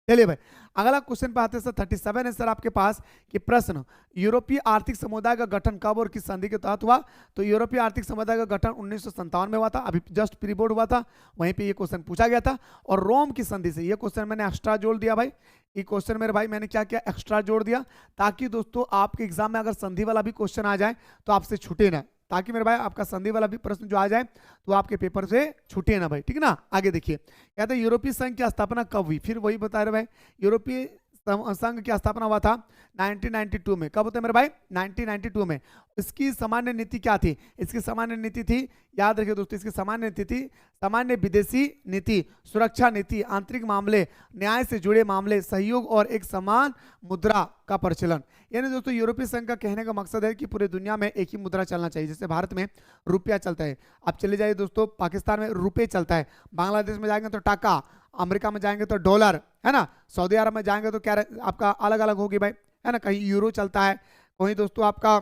चलिए भाई अगला क्वेश्चन पे आते हैं सर। 37 है सर आपके पास कि प्रश्न, यूरोपीय आर्थिक समुदाय का गठन कब और किस संधि के तहत हुआ। तो यूरोपीय आर्थिक समुदाय का गठन 1957 में हुआ था, अभी जस्ट प्री बोर्ड हुआ था, वहीं पे ये क्वेश्चन पूछा गया था। और रोम की संधि से, ये क्वेश्चन मैंने एक्स्ट्रा जोड़ दिया भाई, ये क्वेश्चन मेरे भाई मैंने क्या किया, एक्स्ट्रा जोड़ दिया, ताकि दोस्तों आपके एग्जाम में अगर संधि वाला भी क्वेश्चन आ जाए तो आपसे छूटे ना, ताकि मेरे भाई आपका संधि वाला भी प्रश्न जो आ जाए तो आपके पेपर से छूटे ना भाई। ठीक है ना, आगे देखिए कहते हैं यूरोपीय संघ की स्थापना कब हुई, फिर वही बता रहे भाई, यूरोपीय संघ की स्थापना हुआ था 1992 में। कब होता है मेरे भाई, 1992 में। इसकी सामान्य नीति क्या थी, इसकी सामान्य नीति थी, याद रखिए दोस्तों, इसकी सामान्य नीति थी सामान्य विदेशी नीति, सुरक्षा नीति, आंतरिक मामले, न्याय से जुड़े मामले, सहयोग और एक समान मुद्रा का प्रचलन। यानी दोस्तों यूरोपीय संघ का कहने का मकसद है कि पूरी दुनिया में एक ही मुद्रा चलना चाहिए। जैसे भारत में रुपया चलता है, आप चले जाइए दोस्तों पाकिस्तान में रुपये चलता है, बांग्लादेश में जाएंगे तो टाका, अमेरिका में जाएंगे तो डॉलर, है ना, सऊदी अरब में जाएंगे तो क्या आपका अलग अलग होगी भाई, है ना, कहीं यूरो चलता है, कहीं दोस्तों आपका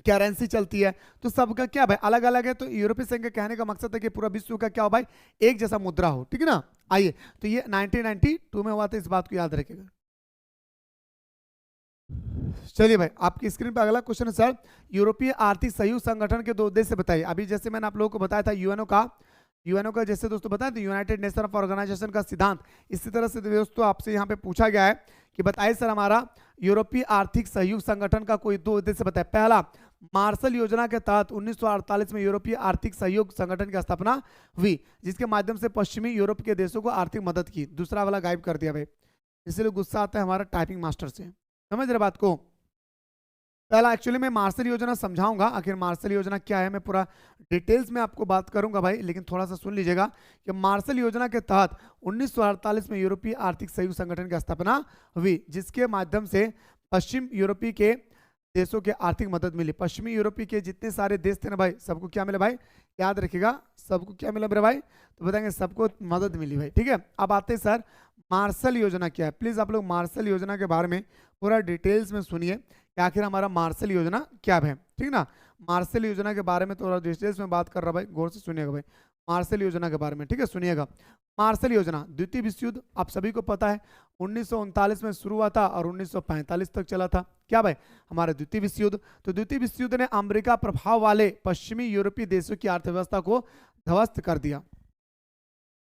करेंसी चलती है, तो सबका क्या भाई अलग अलग है। तो यूरोपीय संघ के कहने का मकसद है कि पूरा विश्व का क्या हो भाई, एक जैसा मुद्रा हो। ठीक है ना, आइए तो ये 1992 में हुआ था, इस बात को याद रखिएगा। चलिए भाई आपकी स्क्रीन पर अगला क्वेश्चन है सर, यूरोपीय आर्थिक सहयोग संगठन के 2 उद्देश्य बताइए। अभी जैसे मैंने आप लोगों को बताया था यूएनओ का यूएनओ का जैसे दोस्तों बताएं तो यूनाइटेड नेशन ऑफ ऑर्गेनाइजेशन का सिद्धांत। इसी तरह से दोस्तों आपसे यहाँ पे पूछा गया है कि बताइए सर हमारा यूरोपीय आर्थिक सहयोग संगठन का कोई दो उद्देश्य बताए। पहला, मार्शल योजना के तहत 1948 में यूरोपीय आर्थिक सहयोग संगठन की स्थापना हुई, जिसके माध्यम से पश्चिमी यूरोप के देशों को आर्थिक मदद की। दूसरा वाला गायब कर दिया भाई, इसलिए गुस्सा आता है हमारा टाइपिंग मास्टर से। समझ रहे बात को। पहला एक्चुअली मैं मार्शल योजना समझाऊंगा, आखिर मार्शल योजना क्या है मैं पूरा डिटेल्स में आपको बात करूंगा भाई, लेकिन थोड़ा सा सुन लीजिएगा कि मार्शल योजना के तहत 1948 में यूरोपीय आर्थिक सहयोग संगठन की स्थापना हुई, जिसके माध्यम से पश्चिम यूरोपीय के देशों के आर्थिक मदद मिली। पश्चिमी यूरोपीय के जितने सारे देश थे ना भाई, सबको क्या मिला भाई, याद रखिएगा, सबको क्या मिला मेरे भाई, तो बताएंगे सबको मदद मिली भाई। ठीक है, अब आते हैं सर मार्शल योजना क्या है। प्लीज आप लोग मार्शल योजना के बारे में पूरा डिटेल्स में सुनिए कि आखिर हमारा मार्शल योजना क्या है। ठीक ना, मार्शल योजना के बारे में थोड़ा डिटेल्स में बात कर रहा भाई, गौर से सुनिएगा भाई मार्शल योजना के बारे में। ठीक है, सुनिएगा। मार्शल योजना द्वितीय विश्व युद्ध आप सभी को पता है 1939 में शुरू हुआ था और 1945 तक चला था। क्या भाई, हमारा द्वितीय विश्व युद्ध। तो द्वितीय विश्व युद्ध ने अमेरिका प्रभाव वाले पश्चिमी यूरोपीय देशों की अर्थव्यवस्था को ध्वस्त कर दिया।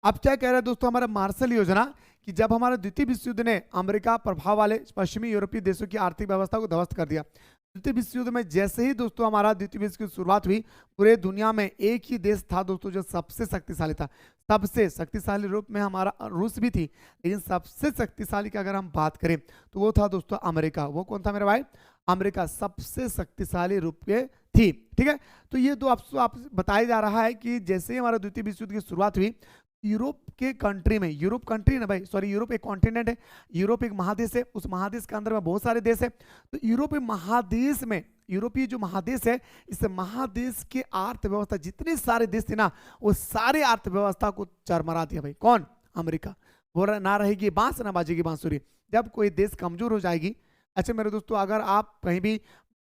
अब क्या कह रहे हैं दोस्तों हमारा मार्शल योजना कि जब हमारा द्वितीय विश्व युद्ध ने अमेरिका प्रभाव वाले पश्चिमी यूरोपीय देशों की आर्थिक व्यवस्था को ध्वस्त कर दिया। द्वितीय विश्व युद्ध में जैसे ही दोस्तों हमारा द्वितीय विश्व युद्ध की शुरुआत हुई, पूरे दुनिया में एक ही देश था दोस्तों जो सबसे शक्तिशाली था। सबसे शक्तिशाली रूप में हमारा रूस भी थी, लेकिन सबसे शक्तिशाली की अगर हम बात करें तो वो था दोस्तों अमेरिका। वो कौन था मेरे भाई, अमेरिका सबसे शक्तिशाली रूप के थी। ठीक है, तो ये दो आप बताया जा रहा है कि जैसे ही हमारा द्वितीय विश्व युद्ध की शुरुआत हुई, यूरोप के कंट्री में, यूरोप कंट्री ना भाई, सॉरी यूरोप एक कॉन्टिनेंट है, यूरोप एक महादेश है, उस महादेश के अंदर में बहुत सारे देश है। तो यूरोपीय महादेश में, यूरोपीय जो महादेश है, इस महादेश के अर्थव्यवस्था जितने सारे देश थे ना, वो सारे अर्थव्यवस्था को चरमरा दिया भाई। कौन, अमेरिका। वो ना रहेगी बांस ना बाजेगी बांसुरी। जब कोई देश कमजोर हो जाएगी, अच्छा मेरे दोस्तों अगर आप कहीं भी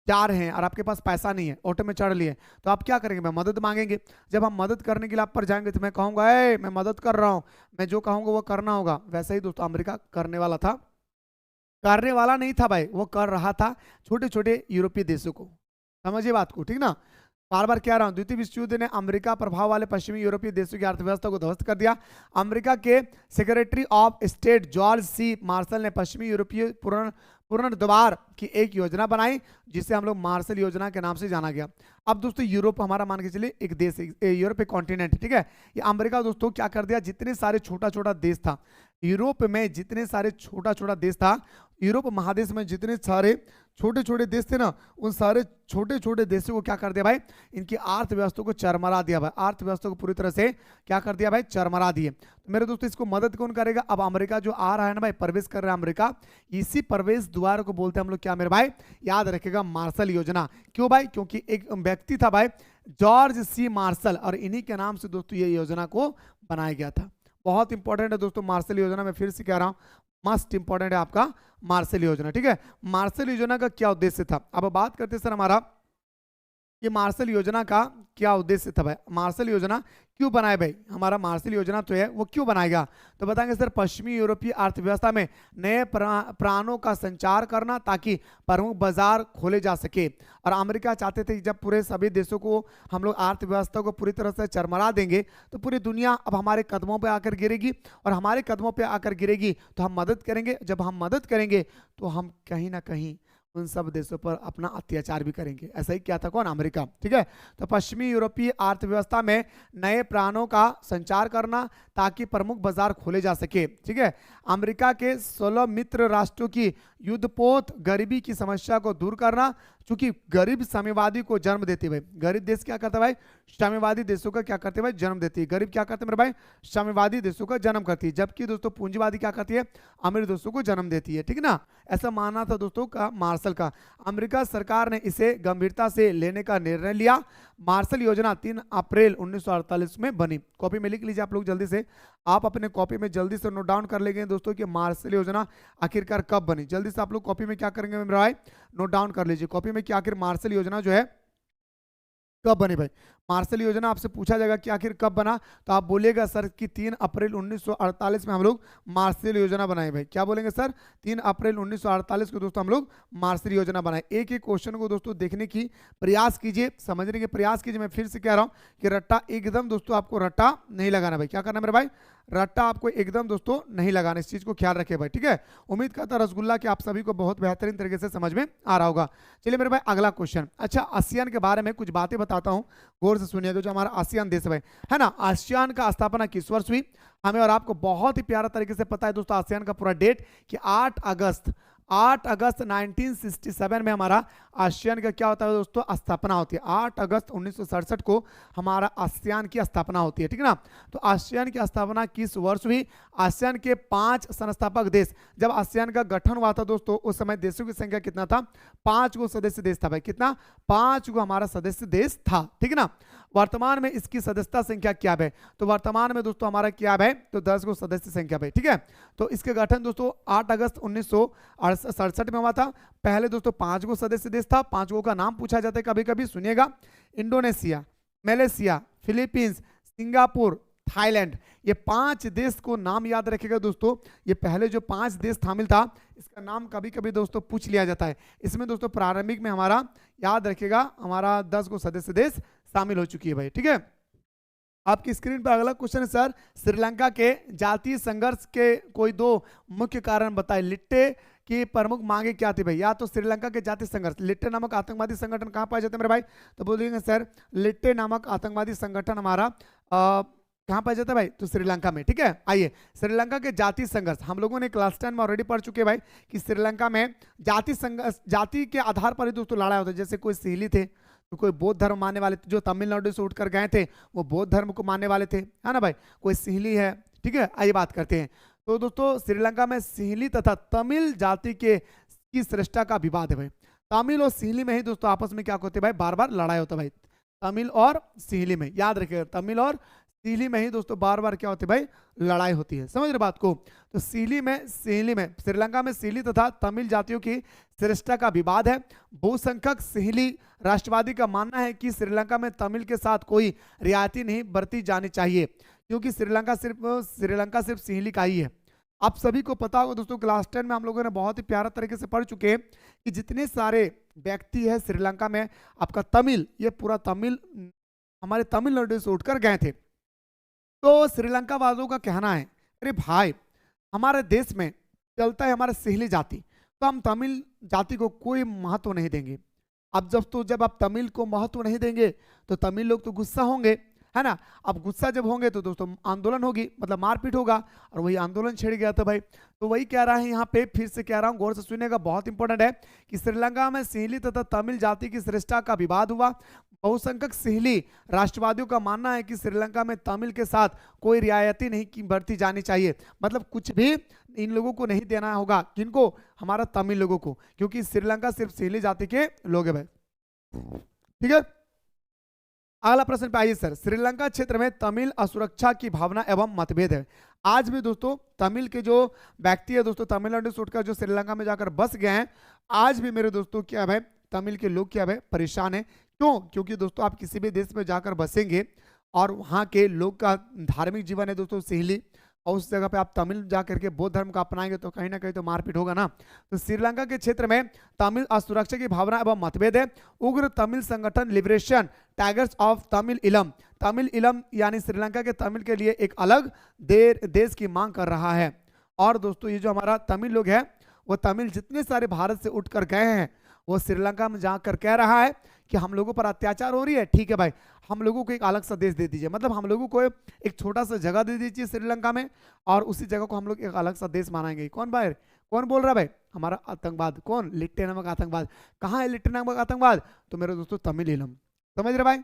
जा रहे हैं और आपके पास पैसा नहीं है, ऑटो में चढ़ लिए, तो आप क्या करेंगे, मैं मदद मांगेंगे। जब हम मदद करने के लिए आप पर जाएंगे तो मैं कहूंगा ए मैं मदद कर रहा हूं, मैं जो कहूंगा वो करना होगा। वैसे ही दोस्तों अमेरिका करने वाला था, करने वाला नहीं था भाई, वो कर रहा था छोटे छोटे यूरोपीय देशों को। समझिए बात को, ठीक ना। बार बार कह रहा हूं, द्वितीय विश्व युद्ध ने अमेरिका प्रभाव वाले पश्चिमी यूरोपीय देशों की अर्थव्यवस्था को ध्वस्त कर दिया। अमेरिका के secretary of state George C Marshall ने पश्चिमी यूरोपीय पुनर्द्वार की एक योजना बनाई, जिसे हम लोग मार्शल योजना के नाम से जाना गया। अब दोस्तों यूरोप हमारा मान के चलिए एक देश, यूरोप एक कॉन्टिनेंट, ठीक है। ये अमेरिका दोस्तों क्या कर दिया, जितने सारे छोटा छोटा देश था यूरोप में, जितने सारे छोटा छोटा देश था यूरोप महादेश में, जितने सारे छोटे छोटे देश थे ना, उन सारे छोटे छोटे देशों को क्या कर दिया भाई, इनकी अर्थव्यवस्था को चरमरा दिया भाई। अर्थव्यवस्था को पूरी तरह से क्या कर दिया भाई, चरमरा दिए। तो मेरे दोस्तों इसको मदद कौन करेगा, अब अमेरिका जो आ रहा है ना भाई, प्रवेश कर रहा है अमेरिका, इसी प्रवेश द्वार को बोलते हैं हम लोग क्या मेरे भाई, याद रखेगा, मार्शल योजना। क्यों भाई, क्योंकि एक व्यक्ति था भाई जॉर्ज सी मार्शल, और इन्हीं के नाम से दोस्तों ये योजना को बनाया गया था। बहुत इंपॉर्टेंट है दोस्तों मार्शल योजना, मैं फिर से कह रहा हूं मस्ट इंपॉर्टेंट है आपका मार्शल योजना। ठीक है, मार्शल योजना का क्या उद्देश्य था, अब बात करते हैं सर हमारा ये मार्शल योजना का क्या उद्देश्य था भाई। मार्शल योजना क्यों बनाए भाई, हमारा मार्शल योजना तो है वो क्यों बनाएगा, तो बताएंगे सर पश्चिमी यूरोपीय अर्थव्यवस्था में नए प्राणों का संचार करना, ताकि प्रमुख बाजार खोले जा सके। और अमेरिका चाहते थे कि जब पूरे सभी देशों को हम लोग अर्थव्यवस्था को पूरी तरह से चरमरा देंगे, तो पूरी दुनिया अब हमारे कदमों पे आकर गिरेगी, और हमारे कदमों पे आकर गिरेगी तो हम मदद करेंगे। जब हम मदद करेंगे तो हम कहीं ना कहीं उन सब देशों पर अपना अत्याचार भी करेंगे। ऐसा ही क्या था, कौन, अमेरिका। ठीक है, तो पश्चिमी यूरोपीय अर्थव्यवस्था में नए प्राणों का संचार करना, ताकि प्रमुख बाजार खोले जा सके। ठीक है, अमेरिका के 16 मित्र राष्ट्रों की युद्धपोत गरीबी की समस्या को दूर करना, क्योंकि गरीब साम्यवादी को जन्म देती है भाई। गरीब देश क्या करता है भाई, साम्यवादी देशों का क्या करते हैं भाई, जन्म देती है। गरीब क्या करते हैं मेरे भाई, साम्यवादी देशों का जन्म करती है, जबकि दोस्तों पूंजीवादी क्या करती है, अमीर देशों को जन्म देती है। ठीक ना, ऐसा मानना था दोस्तों का मार्शल का। अमेरिका सरकार ने इसे गंभीरता से लेने का निर्णय लिया। मार्शल योजना 3 अप्रैल 1948 में बनी। कॉपी में लिख लीजिए आप लोग जल्दी से, आप अपने कॉपी में जल्दी से नोट डाउन कर लेंगे दोस्तों कि मार्शल योजना आखिरकार कब बनी। जल्दी से आप लोग कॉपी में क्या करेंगे मेरे भाई, नोट डाउन कर लीजिए कॉपी में कि आखिर मार्शल योजना जो है कब बनी भाई। मार्शल योजना आपसे पूछा जाएगा कि आखिर कब बना, तो आप बोलिएगा सर कि 3 अप्रैल 1948 में हम लोग मार्शल योजना बनाए भाई। क्या बोलेंगे सर? 3 अप्रैल 1948 को दोस्तों हम लोग मार्शल योजना बनाए। एक एक क्वेश्चन को दोस्तों देखने की प्रयास कीजिए, समझने के प्रयास कीजिए। मैं फिर से कह रहा हूँ कि रट्टा एकदम दोस्तों आपको रट्टा नहीं लगाना भाई। क्या करना मेरे भाई? रट्टा आपको एकदम दोस्तों नहीं लगाना, इस चीज को ख्याल रखें भाई, ठीक है। उम्मीद करता रसगुल्ला कि आप सभी को बहुत बेहतरीन तरीके से समझ में आ रहा होगा। चलिए मेरे भाई अगला क्वेश्चन। अच्छा, आसियान के बारे में कुछ बातें बताता हूं, गौर से सुनिएगा। जो हमारा आसियान देश है ना, आसियान का स्थापना किस वर्ष हुई? हमें और आपको बहुत ही प्यारा तरीके से पता है दोस्तों आसियान का पूरा डेट कि 8 अगस्त 1967 में हमारा आसियान का क्या होता है दोस्तों? स्थापना होती है। 8 अगस्त 1967 को हमारा आसियान की स्थापना होती है, ठीक है ना। तो आसियान की स्थापना किस वर्ष हुई? आसियान के 5 संस्थापक देश, जब आसियान का गठन हुआ था दोस्तों, उस समय देशों की संख्या कितना था? 5 गो सदस्य देश था भाई। कितना? 5 गो हमारा सदस्य देश था, ठीक है ना। वर्तमान में इसकी सदस्यता संख्या क्या है? तो वर्तमान में दोस्तों हमारा क्या है? तो 10 गो सदस्य संख्या है, ठीक है। तो इसके गठन दोस्तों 8 अगस्त 1967 में हुआ था। पहले दोस्तों 5 गो सदस्य देश था। 5 गो का नाम पूछा जाता है कभी कभी, सुनिएगा। Indonesia, Malaysia, Philippines, Singapore, Thailand, ये 5 देश को नाम याद रखिएगा दोस्तों। ये पहले जो 5 देश शामिल था, इसका नाम कभी कभी दोस्तों पूछ लिया जाता है। इसमें दोस्तों प्रारंभिक में हमारा याद रखिएगा हमारा 10 गो सदस्य देश शामिल हो चुकी है भाई, ठीक है। आपकी स्क्रीन पर अगला क्वेश्चन है सर, श्रीलंका के जातीय संघर्ष के कोई 2 मुख्य कारण बताए। लिट्टे की प्रमुख मांगे क्या थी भाई? या तो श्रीलंका के जातीय संघर्ष, लिट्टे नामक आतंकवादी संगठन कहाँ पाए जाते हैं मेरे भाई? तो बोलेंगे सर लिट्टे नामक आतंकवादी संगठन हमारा कहाँ पाया जाता है भाई? तो श्रीलंका में, ठीक है। आइए, श्रीलंका के जातीय संघर्ष हम लोगों ने क्लास 10 में ऑलरेडी पढ़ चुके हैं भाई कि श्रीलंका में जाति संघर्ष, जाति के आधार पर ही दोस्तों लड़ाई होता है। जैसे कोई सीली थे तो कोई बौद्ध धर्म मानने वाले थे, जो तमिलनाडु से उठकर गए थे वो बौद्ध धर्म को मानने वाले थे, है ना भाई। कोई सिहली है, ठीक है। आइए बात करते हैं। तो दोस्तों श्रीलंका में सिहली तथा तमिल जाति के की श्रेष्ठता का विवाद है भाई। तमिल और सिहली में ही दोस्तों आपस में क्या होते हैं भाई? बार बार लड़ाई होता है भाई। तमिल और सिहली में, याद रखिएगा, तमिल और सिहली में ही दोस्तों बार बार क्या होती है भाई? लड़ाई होती है। समझ रहे बात को? तो सिहली में श्रीलंका में सिहली तथा तमिल जातियों की श्रेष्ठता का विवाद है। बहुसंख्यक सिहली राष्ट्रवादी का मानना है कि श्रीलंका में तमिल के साथ कोई रियायती नहीं बरती जानी चाहिए, क्योंकि श्रीलंका सिर्फ सिहली का ही है। आप सभी को पता होगा दोस्तों, क्लास 10 में हम लोगों ने बहुत ही प्यारा तरीके से पढ़ चुके हैं कि जितने सारे व्यक्ति है श्रीलंका में, आपका तमिल, ये पूरा तमिल हमारे तमिलनाडु से उठकर गए थे। तो श्रीलंका वालों का कहना है, अरे भाई हमारे देश में चलता है हमारा सिहली जाति, तो हम तमिल जाति को कोई महत्व नहीं देंगे। अब जब आप तमिल को महत्व नहीं देंगे तो तमिल लोग तो गुस्सा होंगे, है ना। अब गुस्सा जब होंगे तो दोस्तों आंदोलन होगी, मतलब मारपीट होगा, और वही आंदोलन छिड़ गया था भाई। तो वही कह रहा है यहाँ पे, फिर से कह रहा हूँ, गौर से सुनिएगा, बहुत इंपॉर्टेंट है कि श्रीलंका में सिहली तथा तमिल जाति की श्रेष्ठता का विवाद हुआ। बहुसंख्यक सिहली राष्ट्रवादियों का मानना है कि श्रीलंका में तमिल के साथ कोई रियायती नहीं बरती जानी चाहिए, मतलब कुछ भी इन लोगों को नहीं देना होगा। किनको? हमारा तमिल लोगों को, क्योंकि श्रीलंका सिर्फ सिहली जाति के लोग हैं भाई, ठीक है। अगला प्रश्न पे आइए सर, श्रीलंका क्षेत्र में तमिल असुरक्षा की भावना एवं मतभेद है। आज भी दोस्तों तमिल के जो व्यक्ति है दोस्तों, तमिलनाडु से उठकर जो श्रीलंका में जाकर बस गए हैं, आज भी मेरे दोस्तों क्या है, तमिल के लोग क्या है, परेशान है। क्यों? क्योंकि दोस्तों आप किसी भी देश में जाकर बसेंगे और वहाँ के लोग का धार्मिक जीवन है दोस्तों सिहली, और उस जगह पे आप तमिल जा करके बौद्ध धर्म का अपनाएंगे तो कहीं ना कहीं तो मारपीट होगा ना। तो श्रीलंका के क्षेत्र में तमिल असुरक्षा की भावना एवं मतभेद है। उग्र तमिल संगठन लिबरेशन टाइगर्स ऑफ तमिल इलम यानी श्रीलंका के तमिल के लिए एक अलग देश की मांग कर रहा है। और दोस्तों ये जो हमारा तमिल लोग है, वो तमिल जितने सारे भारत से उठकर गए हैं, वो श्रीलंका में जाकर कह रहा है कि हम लोगों पर अत्याचार हो रही है, ठीक है भाई, हम लोगों को एक अलग सा देश दे दीजिए, मतलब हम लोगों को एक छोटा सा जगह दे दीजिए श्रीलंका में, और उसी जगह को हम लोग एक अलग सा देश मानेंगे। कौन भाई? कौन बोल रहा है भाई? हमारा आतंकवाद। कौन? लिट्टे नामक आतंकवाद। कहाँ है लिट्टे नामक आतंकवाद? तो मेरे दोस्तों तमिल इलम। समझ रहे भाई?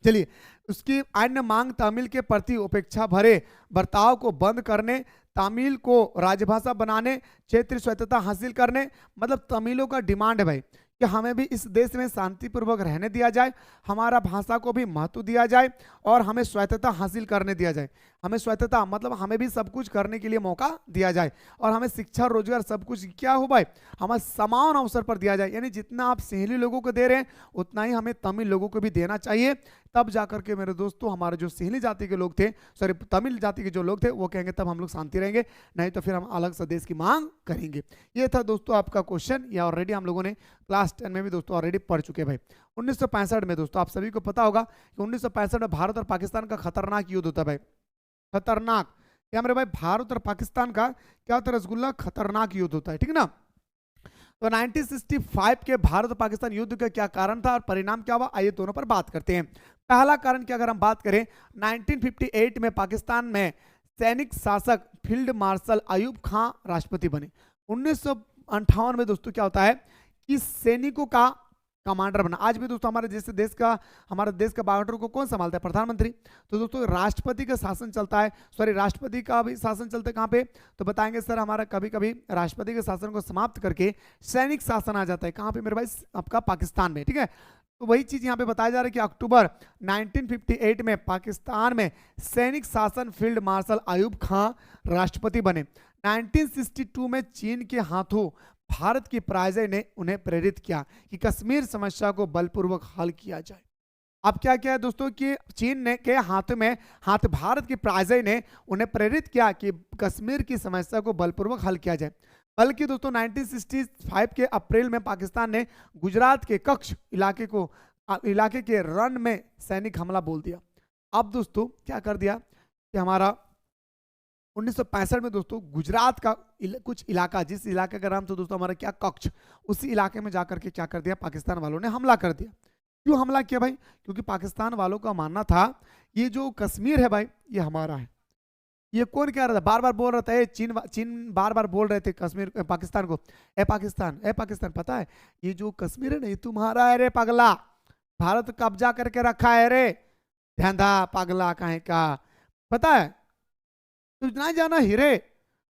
चलिए, उसकी अन्य मांग तमिल के प्रति उपेक्षा भरे बर्ताव को बंद करने, तमिल को राजभाषा बनाने, क्षेत्रीय स्वायत्तता हासिल करने, मतलब तमिलों का डिमांड है भाई कि हमें भी इस देश में शांतिपूर्वक रहने दिया जाए, हमारा भाषा को भी महत्व दिया जाए और हमें स्वायत्तता हासिल करने दिया जाए। हमें स्वायत्तता मतलब हमें भी सब कुछ करने के लिए मौका दिया जाए, और हमें शिक्षा रोजगार सब कुछ क्या हो भाई, हमें समान अवसर पर दिया जाए। यानी जितना आप सहेली लोगों को दे रहे हैं उतना ही हमें तमिल लोगों को भी देना चाहिए। तब जाकर के मेरे दोस्तों हमारे जो सहेली जाति के लोग थे, सॉरी तमिल जाति के जो लोग थे, वो कहेंगे तब हम लोग शांति रहेंगे, नहीं तो फिर हम अलग से देश की मांग करेंगे। ये था दोस्तों आपका क्वेश्चन, या ऑलरेडी हम लोगों ने क्लास 10 में भी दोस्तों ऑलरेडी पढ़ चुके भाई। 1965 में दोस्तों आप सभी को पता होगा कि 1965 में भारत और पाकिस्तान का खतरनाक युद्ध होता है भाई। खतरनाक, क्या मेरे भाई, भारत और पाकिस्तान का क्या होता है रसगुल्ला, खतरनाक युद्ध होता है, ठीक ना। तो 1965 के भारत और पाकिस्तान युद्ध का क्या कारण था और परिणाम क्या हुआ, आइए दोनों पर बात करते हैं। पहला कारण की अगर हम बात करें, 1958 में पाकिस्तान में सैनिक शासक फील्ड मार्शल अयूब खां राष्ट्रपति बने। 1958 में दोस्तों क्या होता है कि सैनिकों का कमांडर बना। आज भी दोस्तों हमारे हमारे देश का बॉर्डर को कौन संभालता है, प्रधानमंत्री। तो दोस्तों राष्ट्रपति का शासन चलता है, सॉरी राष्ट्रपति का भी शासन चलता है कहाँ पे, तो बताएंगे सर हमारा कभी कभी राष्ट्रपति के शासन को समाप्त करके सैनिक शासन आ जाता है, कहाँ पे मेरे भाई, आपका पाकिस्तान में, ठीक है। तो वही चीज यहाँ पे बताया जा रहा है कि अक्टूबर 1958 में पाकिस्तान में सैनिक शासन फील्ड मार्शल अयूब खां राष्ट्रपति बने। 1962 में चीन के हाथों भारत की पराजय ने उन्हें प्रेरित किया कि कश्मीर समस्या को बलपूर्वक हल किया जाए। अब क्या क्या है दोस्तों कि चीन के हाथ भारत की पराजय ने उन्हें प्रेरित किया कि कश्मीर की समस्या को बलपूर्वक हल किया जाए। बल्कि दोस्तों 1965 के अप्रैल में पाकिस्तान ने गुजरात के कच्छ इलाके के रन में सैनिक हमला बोल दिया। अब दोस्तों क्या कर दिया कि हमारा 1965 में दोस्तों गुजरात का कुछ इलाका, जिस इलाके का नाम था दोस्तों हमारा क्या, कच्छ, उसी इलाके में जाकर के क्या कर दिया, पाकिस्तान वालों ने हमला कर दिया। क्यों हमला किया भाई, क्योंकि पाकिस्तान वालों का मानना था ये जो कश्मीर है भाई ये हमारा है। ये कौन कह रहा था, बार बार बोल रहा था, चीन बार बार बोल रहे थे कश्मीर पाकिस्तान को, ए पाकिस्तान पता है ये जो कश्मीर है ना ये तुम्हारा है रे पगला, भारत कब्जा करके रखा है रे ध्यांधा पगला कहीं का, पता है तो ना जाना हीरे।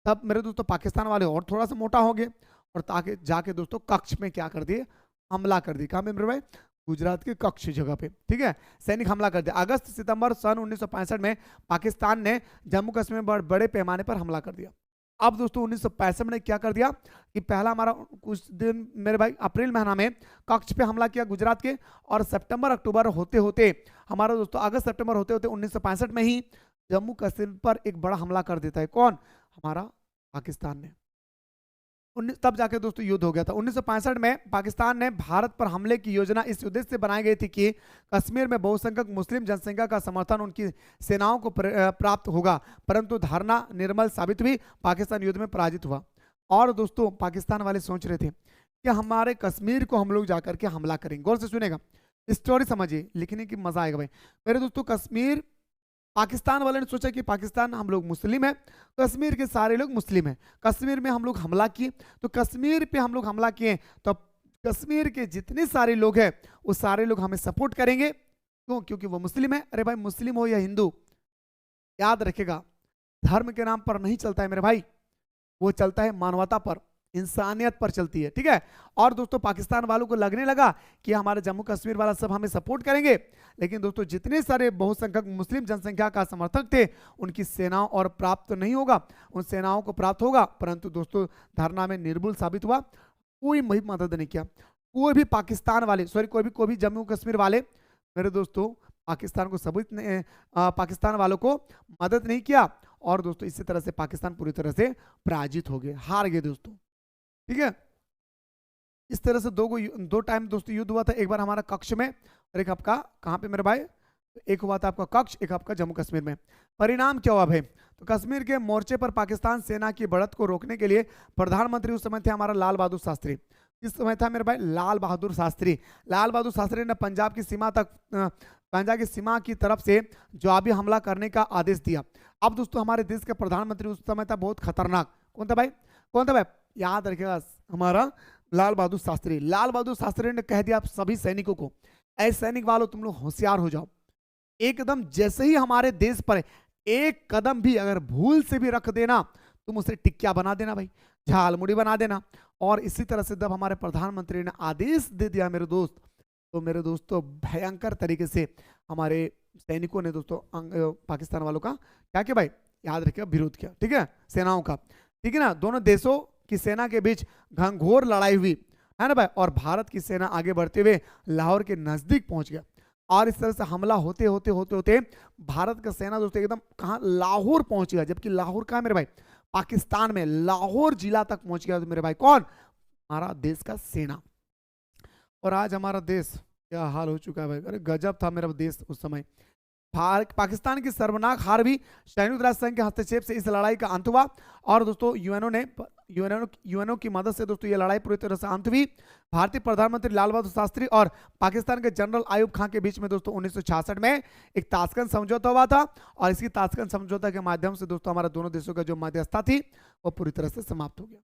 तब मेरे दोस्तों पाकिस्तान वाले और थोड़ा सा मोटा हो गए और ताकि जाके दोस्तों कच्छ में क्या कर दिए, हमला कर दिया। कहाँ में मेरे भाई, गुजरात के कच्छ जगह पे, ठीक है, सैनिक हमला कर दिया। अगस्त सितंबर सन 1965 में पाकिस्तान ने जम्मू कश्मीर में बड़े पैमाने पर हमला कर दिया। अब दोस्तों 1965 में क्या कर दिया कि पहला हमारा कुछ दिन मेरे भाई अप्रैल महीना में कच्छ पे हमला किया गुजरात के, और सितंबर अक्टूबर होते होते हमारा दोस्तों अगस्त सितंबर होते होते 1965 में ही जम्मू कश्मीर पर एक बड़ा हमला कर देता है। कौन, हमारा पाकिस्तान ने। तब जाके दोस्तों युद्ध हो गया था। 1965 में पाकिस्तान ने भारत पर हमले की योजना इस उद्देश्य से बनाई गई थी कि कश्मीर में बहुसंख्यक मुस्लिम जनसंख्या का समर्थन उनकी सेनाओं को प्राप्त होगा, परंतु धारणा निर्मल साबित हुई, पाकिस्तान युद्ध में पराजित हुआ। और दोस्तों पाकिस्तान वाले सोच रहे थे कि हमारे कश्मीर को हम लोग जाकर के हमला करेंगे। गौर से सुनेगा, स्टोरी समझिए, लिखने की मजा आएगा भाई। मेरे दोस्तों कश्मीर, पाकिस्तान वाले ने सोचा कि पाकिस्तान हम लोग मुस्लिम है, कश्मीर के सारे लोग मुस्लिम हैं, कश्मीर में हम लोग हमला किए, तो कश्मीर पे हम लोग हमला किए तो कश्मीर के जितने सारे लोग हैं वो सारे लोग हमें सपोर्ट करेंगे। क्यों, क्योंकि वो मुस्लिम है। अरे भाई मुस्लिम हो या हिंदू, याद रखेगा धर्म के नाम पर नहीं चलता है मेरे भाई, वो चलता है मानवता पर, इंसानियत पर चलती है, ठीक है। और दोस्तों पाकिस्तान वालों को लगने लगा कि हमारे जम्मू कश्मीर वाला सब हमें सपोर्ट करेंगे, लेकिन दोस्तों जितने सारे बहुसंख्यक मुस्लिम जनसंख्या का समर्थक थे उनकी सेनाओं और प्राप्त तो नहीं होगा, उन सेनाओं को प्राप्त होगा, परंतु दोस्तों धरना में निर्बल साबित हुआ, कोई मदद नहीं किया। कोई भी पाकिस्तान वाले, सॉरी कोई भी जम्मू कश्मीर वाले मेरे दोस्तों पाकिस्तान को सबूत ने पाकिस्तान वालों को मदद नहीं किया, और दोस्तों इसी तरह से पाकिस्तान पूरी तरह से पराजित हो गए, हार गए दोस्तों, ठीक है। इस तरह से दो टाइम दोस्तों युद्ध हुआ था, एक बार हमारा कच्छ में और एक आपका कहाँ पे मेरे भाई, एक हुआ था आपका कच्छ, एक आपका जम्मू कश्मीर में। परिणाम क्या हुआ भाई, तो कश्मीर के मोर्चे पर पाकिस्तान सेना की बढ़त को रोकने के लिए प्रधानमंत्री उस समय थे हमारा लाल बहादुर शास्त्री। इस समय था मेरे भाई लाल बहादुर शास्त्री। लाल बहादुर शास्त्री ने पंजाब की सीमा की तरफ से जवाबी हमला करने का आदेश दिया। अब दोस्तों हमारे देश के प्रधानमंत्री उस समय था बहुत खतरनाक, कौन था भाई, याद रखिएगा हमारा लाल बहादुर शास्त्री। लाल बहादुर शास्त्री ने कह दिया आप सभी सैनिकों को, ऐसे सैनिक वालों तुम लोग होशियार हो जाओ, एकदम जैसे ही हमारे देश पर एक कदम भी अगर भूल से भी रख देना तुम उसे टिक्किया बना देना भाई, झालमुड़ी बना देना। और इसी तरह से जब हमारे प्रधानमंत्री ने आदेश दे दिया मेरे दोस्त तो मेरे दोस्तों भयंकर तरीके से हमारे सैनिकों ने दोस्तों पाकिस्तान वालों का क्या किया भाई, याद रखिएगा, विरोध किया। ठीक है, सेनाओं का, ठीक है ना। दोनों देशों की सेना के बीच घनघोर लड़ाई हुई, है ना भाई। और भारत की सेना आगे बढ़ते हुए लाहौर के नजदीक पहुंच गया, और इस तरह से हमला होते होते होते होते भारत का सेना दोस्तों एकदम कहाँ, लाहौर पहुंच गया। जबकि लाहौर कहाँ है मेरे भाई, पाकिस्तान में, लाहौर जिला तक पहुंच गया तो मेरे भाई, कौन, हमारा देश का सेना। और आज हमारा देश क्या हाल हो चुका है भाई, अरे गजब था मेरा देश उस समय। पाकिस्तान की सर्वनाक हार भी संयुक्त राष्ट्र संघ के हस्तक्षेप से इस लड़ाई का अंत हुआ। और दोस्तों यूएनओ की मदद से दोस्तों ये लड़ाई पूरी तरह से अंत हुई। भारतीय प्रधानमंत्री लाल बहादुर शास्त्री और पाकिस्तान के जनरल आयुब खान के बीच में दोस्तों 1966 में एक ताशकंद समझौता हुआ था, और इसी ताशकंद समझौता के माध्यम से दोस्तों हमारा दोनों देशों का जो मध्यस्थता थी वो पूरी तरह से समाप्त हो गया।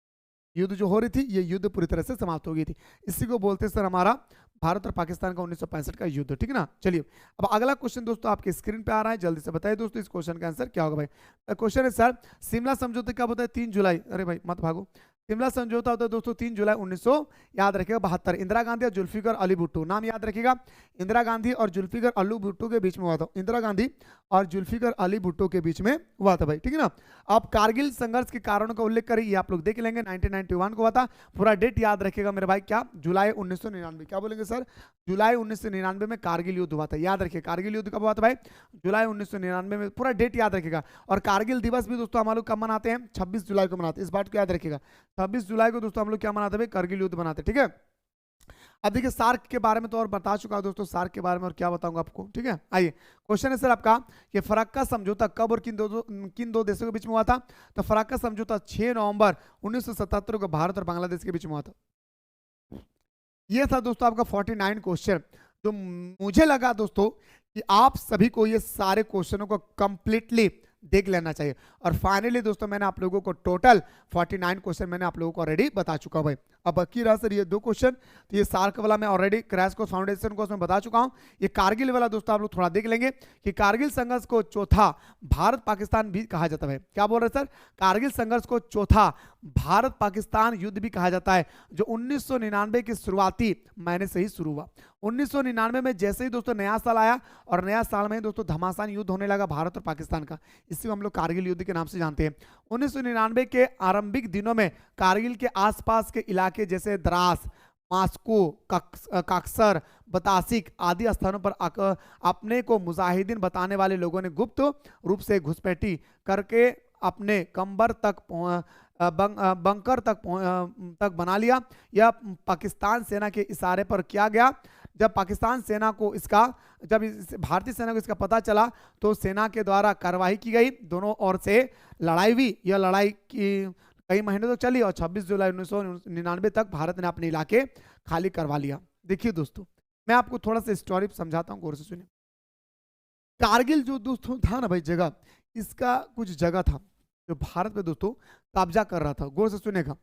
युद्ध जो हो रही थी, ये युद्ध पूरी तरह से समाप्त हो गई थी। इसी को बोलते सर हमारा भारत और पाकिस्तान का 1965 का युद्ध। ठीक है ना। चलिए अब अगला क्वेश्चन दोस्तों आपके स्क्रीन पे आ रहा है, जल्दी से बताइए दोस्तों इस क्वेश्चन का आंसर क्या होगा भाई। क्वेश्चन है सर, शिमला समझौता कब होता है, 3 जुलाई, अरे भाई मत भागो। शिमला समझौता होता है दोस्तों 3 जुलाई 1900 याद रखिएगा 72। इंदिरा गांधी और जुल्फिकर अली भुट्टो, नाम याद रखिएगा, इंदिरा गांधी और जुल्फिकर अली भुट्टो के बीच में हुआ था। इंदिरा गांधी और जुल्फिकर अली भुट्टो के बीच में हुआ था भाई। ठीक है ना। आप कारगिल संघर्ष के कारणों का उल्लेख करें, ये आप लोग देख लेंगे, 1991 को हुआ था। पूरा डेट याद रखिएगा मेरे भाई, क्या, जुलाई 1999। क्या बोलेंगे सर, जुलाई 1999 में कारगिल युद्ध हुआ था। याद रखिए कारगिल युद्ध कब हुआ था भाई, जुलाई 1999 में। पूरा डेट याद रखिएगा। और कारगिल दिवस भी दोस्तों हम लोग कब मनाते हैं, 26 जुलाई को मनाते हैं। इस बात को याद रखिएगा, 26 जुलाई को दोस्तों हम लोग क्या मनाते हैं भाई, कारगिल युद्ध मनाते हैं। ठीक है। अब देखिए सार्क के बारे में तो और बता चुका दोस्तों, सार्क के बारे में और क्या बताऊंगा आपको। ठीक है, आइए क्वेश्चन है सर आपका कि फराक्का समझौता कब और किन दो देशों के बीच में हुआ था। तो फराक्का समझौता 6 नवंबर 1977 को भारत और बांग्लादेश के बीच में हुआ था। ये था दोस्तों आपका 49 क्वेश्चन। तो मुझे लगा दोस्तों कि आप सभी को ये सारे क्वेश्चनों को कंप्लीटली देख लेना चाहिए। और फाइनली दोस्तों मैंने आप लोगों को टोटल 49 क्वेश्चन मैंने आप लोगों को ऑलरेडी बता चुका हूं भाई। अब बाकी रहा सर ये 2 क्वेश्चन, तो ये सार्क वाला मैं already crash course foundation course में बता चुका हूं। ये कारगिल वाला दोस्तों आप लोग थोड़ा देख लेंगे कि कारगिल संघर्ष को चौथा भारत पाकिस्तान भी कहा जाता है। क्या बोल रहे सर, कारगिल संघर्ष को चौथा भारत पाकिस्तान युद्ध भी कहा जाता है, जो 1999 के शुरुआती महीने से ही शुरू हुआ। 1999 में जैसे ही दोस्तों नया साल आया, और नया साल में दोस्तों घमासान युद्ध होने लगा भारत और पाकिस्तान का, इसी को हम लोग कारगिल युद्ध के नाम से जानते हैं। 1999 के आरंभिक दिनों में कारगिल के आसपास के इलाके जैसे द्रास, मास्को, काक्सर, बतासिक आदि स्थानों पर अपने को मुजाहिदीन बताने वाले लोगों ने गुप्त रूप से घुसपैठी करके अपने कंबर तक बंकर तक बना लिया। यह पाकिस्तान सेना के इशारे पर किया गया। जब पाकिस्तान सेना को इसका जब भारतीय सेना को इसका पता चला तो सेना के द्वारा कार्रवाई की गई, दोनों ओर से लड़ाई हुई। यह लड़ाई की कई महीनों तक चली और 26 जुलाई 1999 तक भारत ने अपने इलाके खाली करवा लिया। देखिए दोस्तों मैं आपको थोड़ा सा स्टोरी समझाता हूँ, गौर से सुनिए। कारगिल जो दोस्तों था ना भाई जगह, इसका कुछ जगह था जो भारत पे दोस्तों कब्जा कर रहा था। गौर से सुनेगा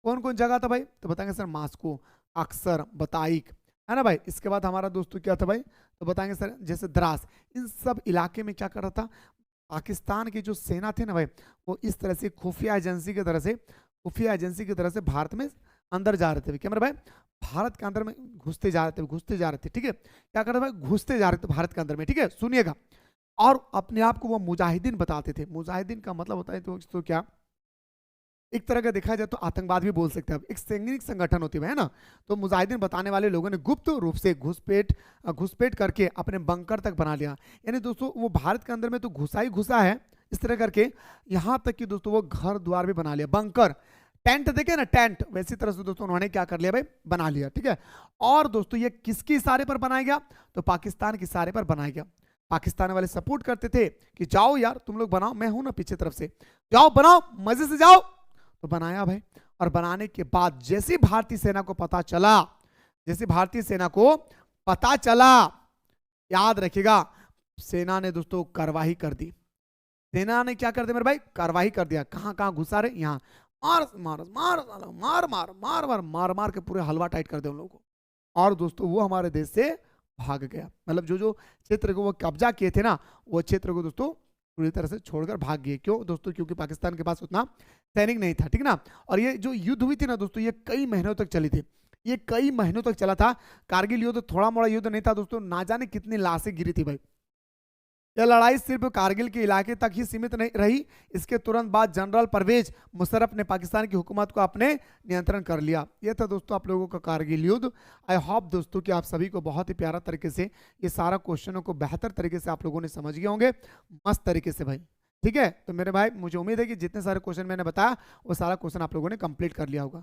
कौन कौन जगह था भाई, तो बताएंगे सर मास्को, अक्सर, बताइक, है ना भाई। इसके बाद हमारा दोस्तों क्या था भाई, तो बताएंगे सर जैसे द्रास। इन सब इलाके में क्या कर रहा था, पाकिस्तान की जो सेना थी ना भाई, वो इस तरह से खुफिया एजेंसी की तरह से भारत में अंदर जा रहे थे। क्या मेरे भाई, भारत के अंदर में घुसते जा रहे थे। ठीक है, क्या कर रहे भाई, घुसते जा रहे थे भारत के अंदर में। ठीक है, सुनिएगा। और अपने आप को वो मुजाहिदीन बताते थे। मुजाहिदीन का मतलब होता है तो क्या, एक तरह का देखा जाए तो आतंकवाद भी बोल सकते हैं, एक सैनिक संगठन होती है ना। तो मुजाहिदीन बताने वाले लोगों ने गुप्त रूप से घुसपैठ करके अपने बंकर तक बना लिया। यानी दोस्तों वो भारत के अंदर में तो घुसा है इस तरह करके, यहां तक कि दोस्तों वो घर द्वार भी बना लिया, बंकर, टेंट देखे ना, टेंट, वैसी तरह से दोस्तों उन्होंने क्या कर लिया भाई, बना लिया। ठीक है, और दोस्तों ये किसके इशारे पर बनाया गया, तो पाकिस्तान के इशारे पर बनाया गया। पाकिस्तान वाले सपोर्ट करते थे कि जाओ यार तुम लोग बनाओ, मैं हूं ना पीछे तरफ से, जाओ बनाओ मजे से जाओ। तो बनाया भाई, और बनाने के बाद जैसे भारतीय सेना को पता चला, याद रखिएगा, सेना ने दोस्तों कार्रवाई कर दी। सेना ने क्या कर दिया मेरे भाई, कार्रवाई कर दिया। कहां घुसा रहे, यहाँ मार के पूरे हलवा टाइट कर दिया उन लोगों को। और दोस्तों वो हमारे देश से भाग गया। मतलब जो क्षेत्र को वो कब्जा किए थे ना, वो क्षेत्र को दोस्तों पूरी तरह से छोड़कर भाग गए। क्यों दोस्तों, क्योंकि पाकिस्तान के पास उतना सैनिक नहीं था। ठीक ना। और ये जो युद्ध हुई थी ना दोस्तों, ये कई महीनों तक चली थी। ये कई महीनों तक चला था। कारगिल युद्ध थोड़ा मोड़ा युद्ध नहीं था दोस्तों, ना जाने कितनी लाशें गिरी थी भाई। यह लड़ाई सिर्फ कारगिल के इलाके तक ही सीमित नहीं रही। इसके तुरंत बाद जनरल परवेज मुशर्रफ ने पाकिस्तान की हुकूमत को अपने नियंत्रण कर लिया। यह था दोस्तों आप लोगों का कारगिल युद्ध। आई होप दोस्तों कि आप सभी को बहुत ही प्यारा तरीके से ये सारा क्वेश्चनों को बेहतर तरीके से आप लोगों ने समझ गए होंगे, मस्त तरीके से भाई। ठीक है, तो मेरे भाई मुझे उम्मीद है कि जितने सारे क्वेश्चन मैंने बताया वो सारा क्वेश्चन आप लोगों ने कंप्लीट कर लिया होगा।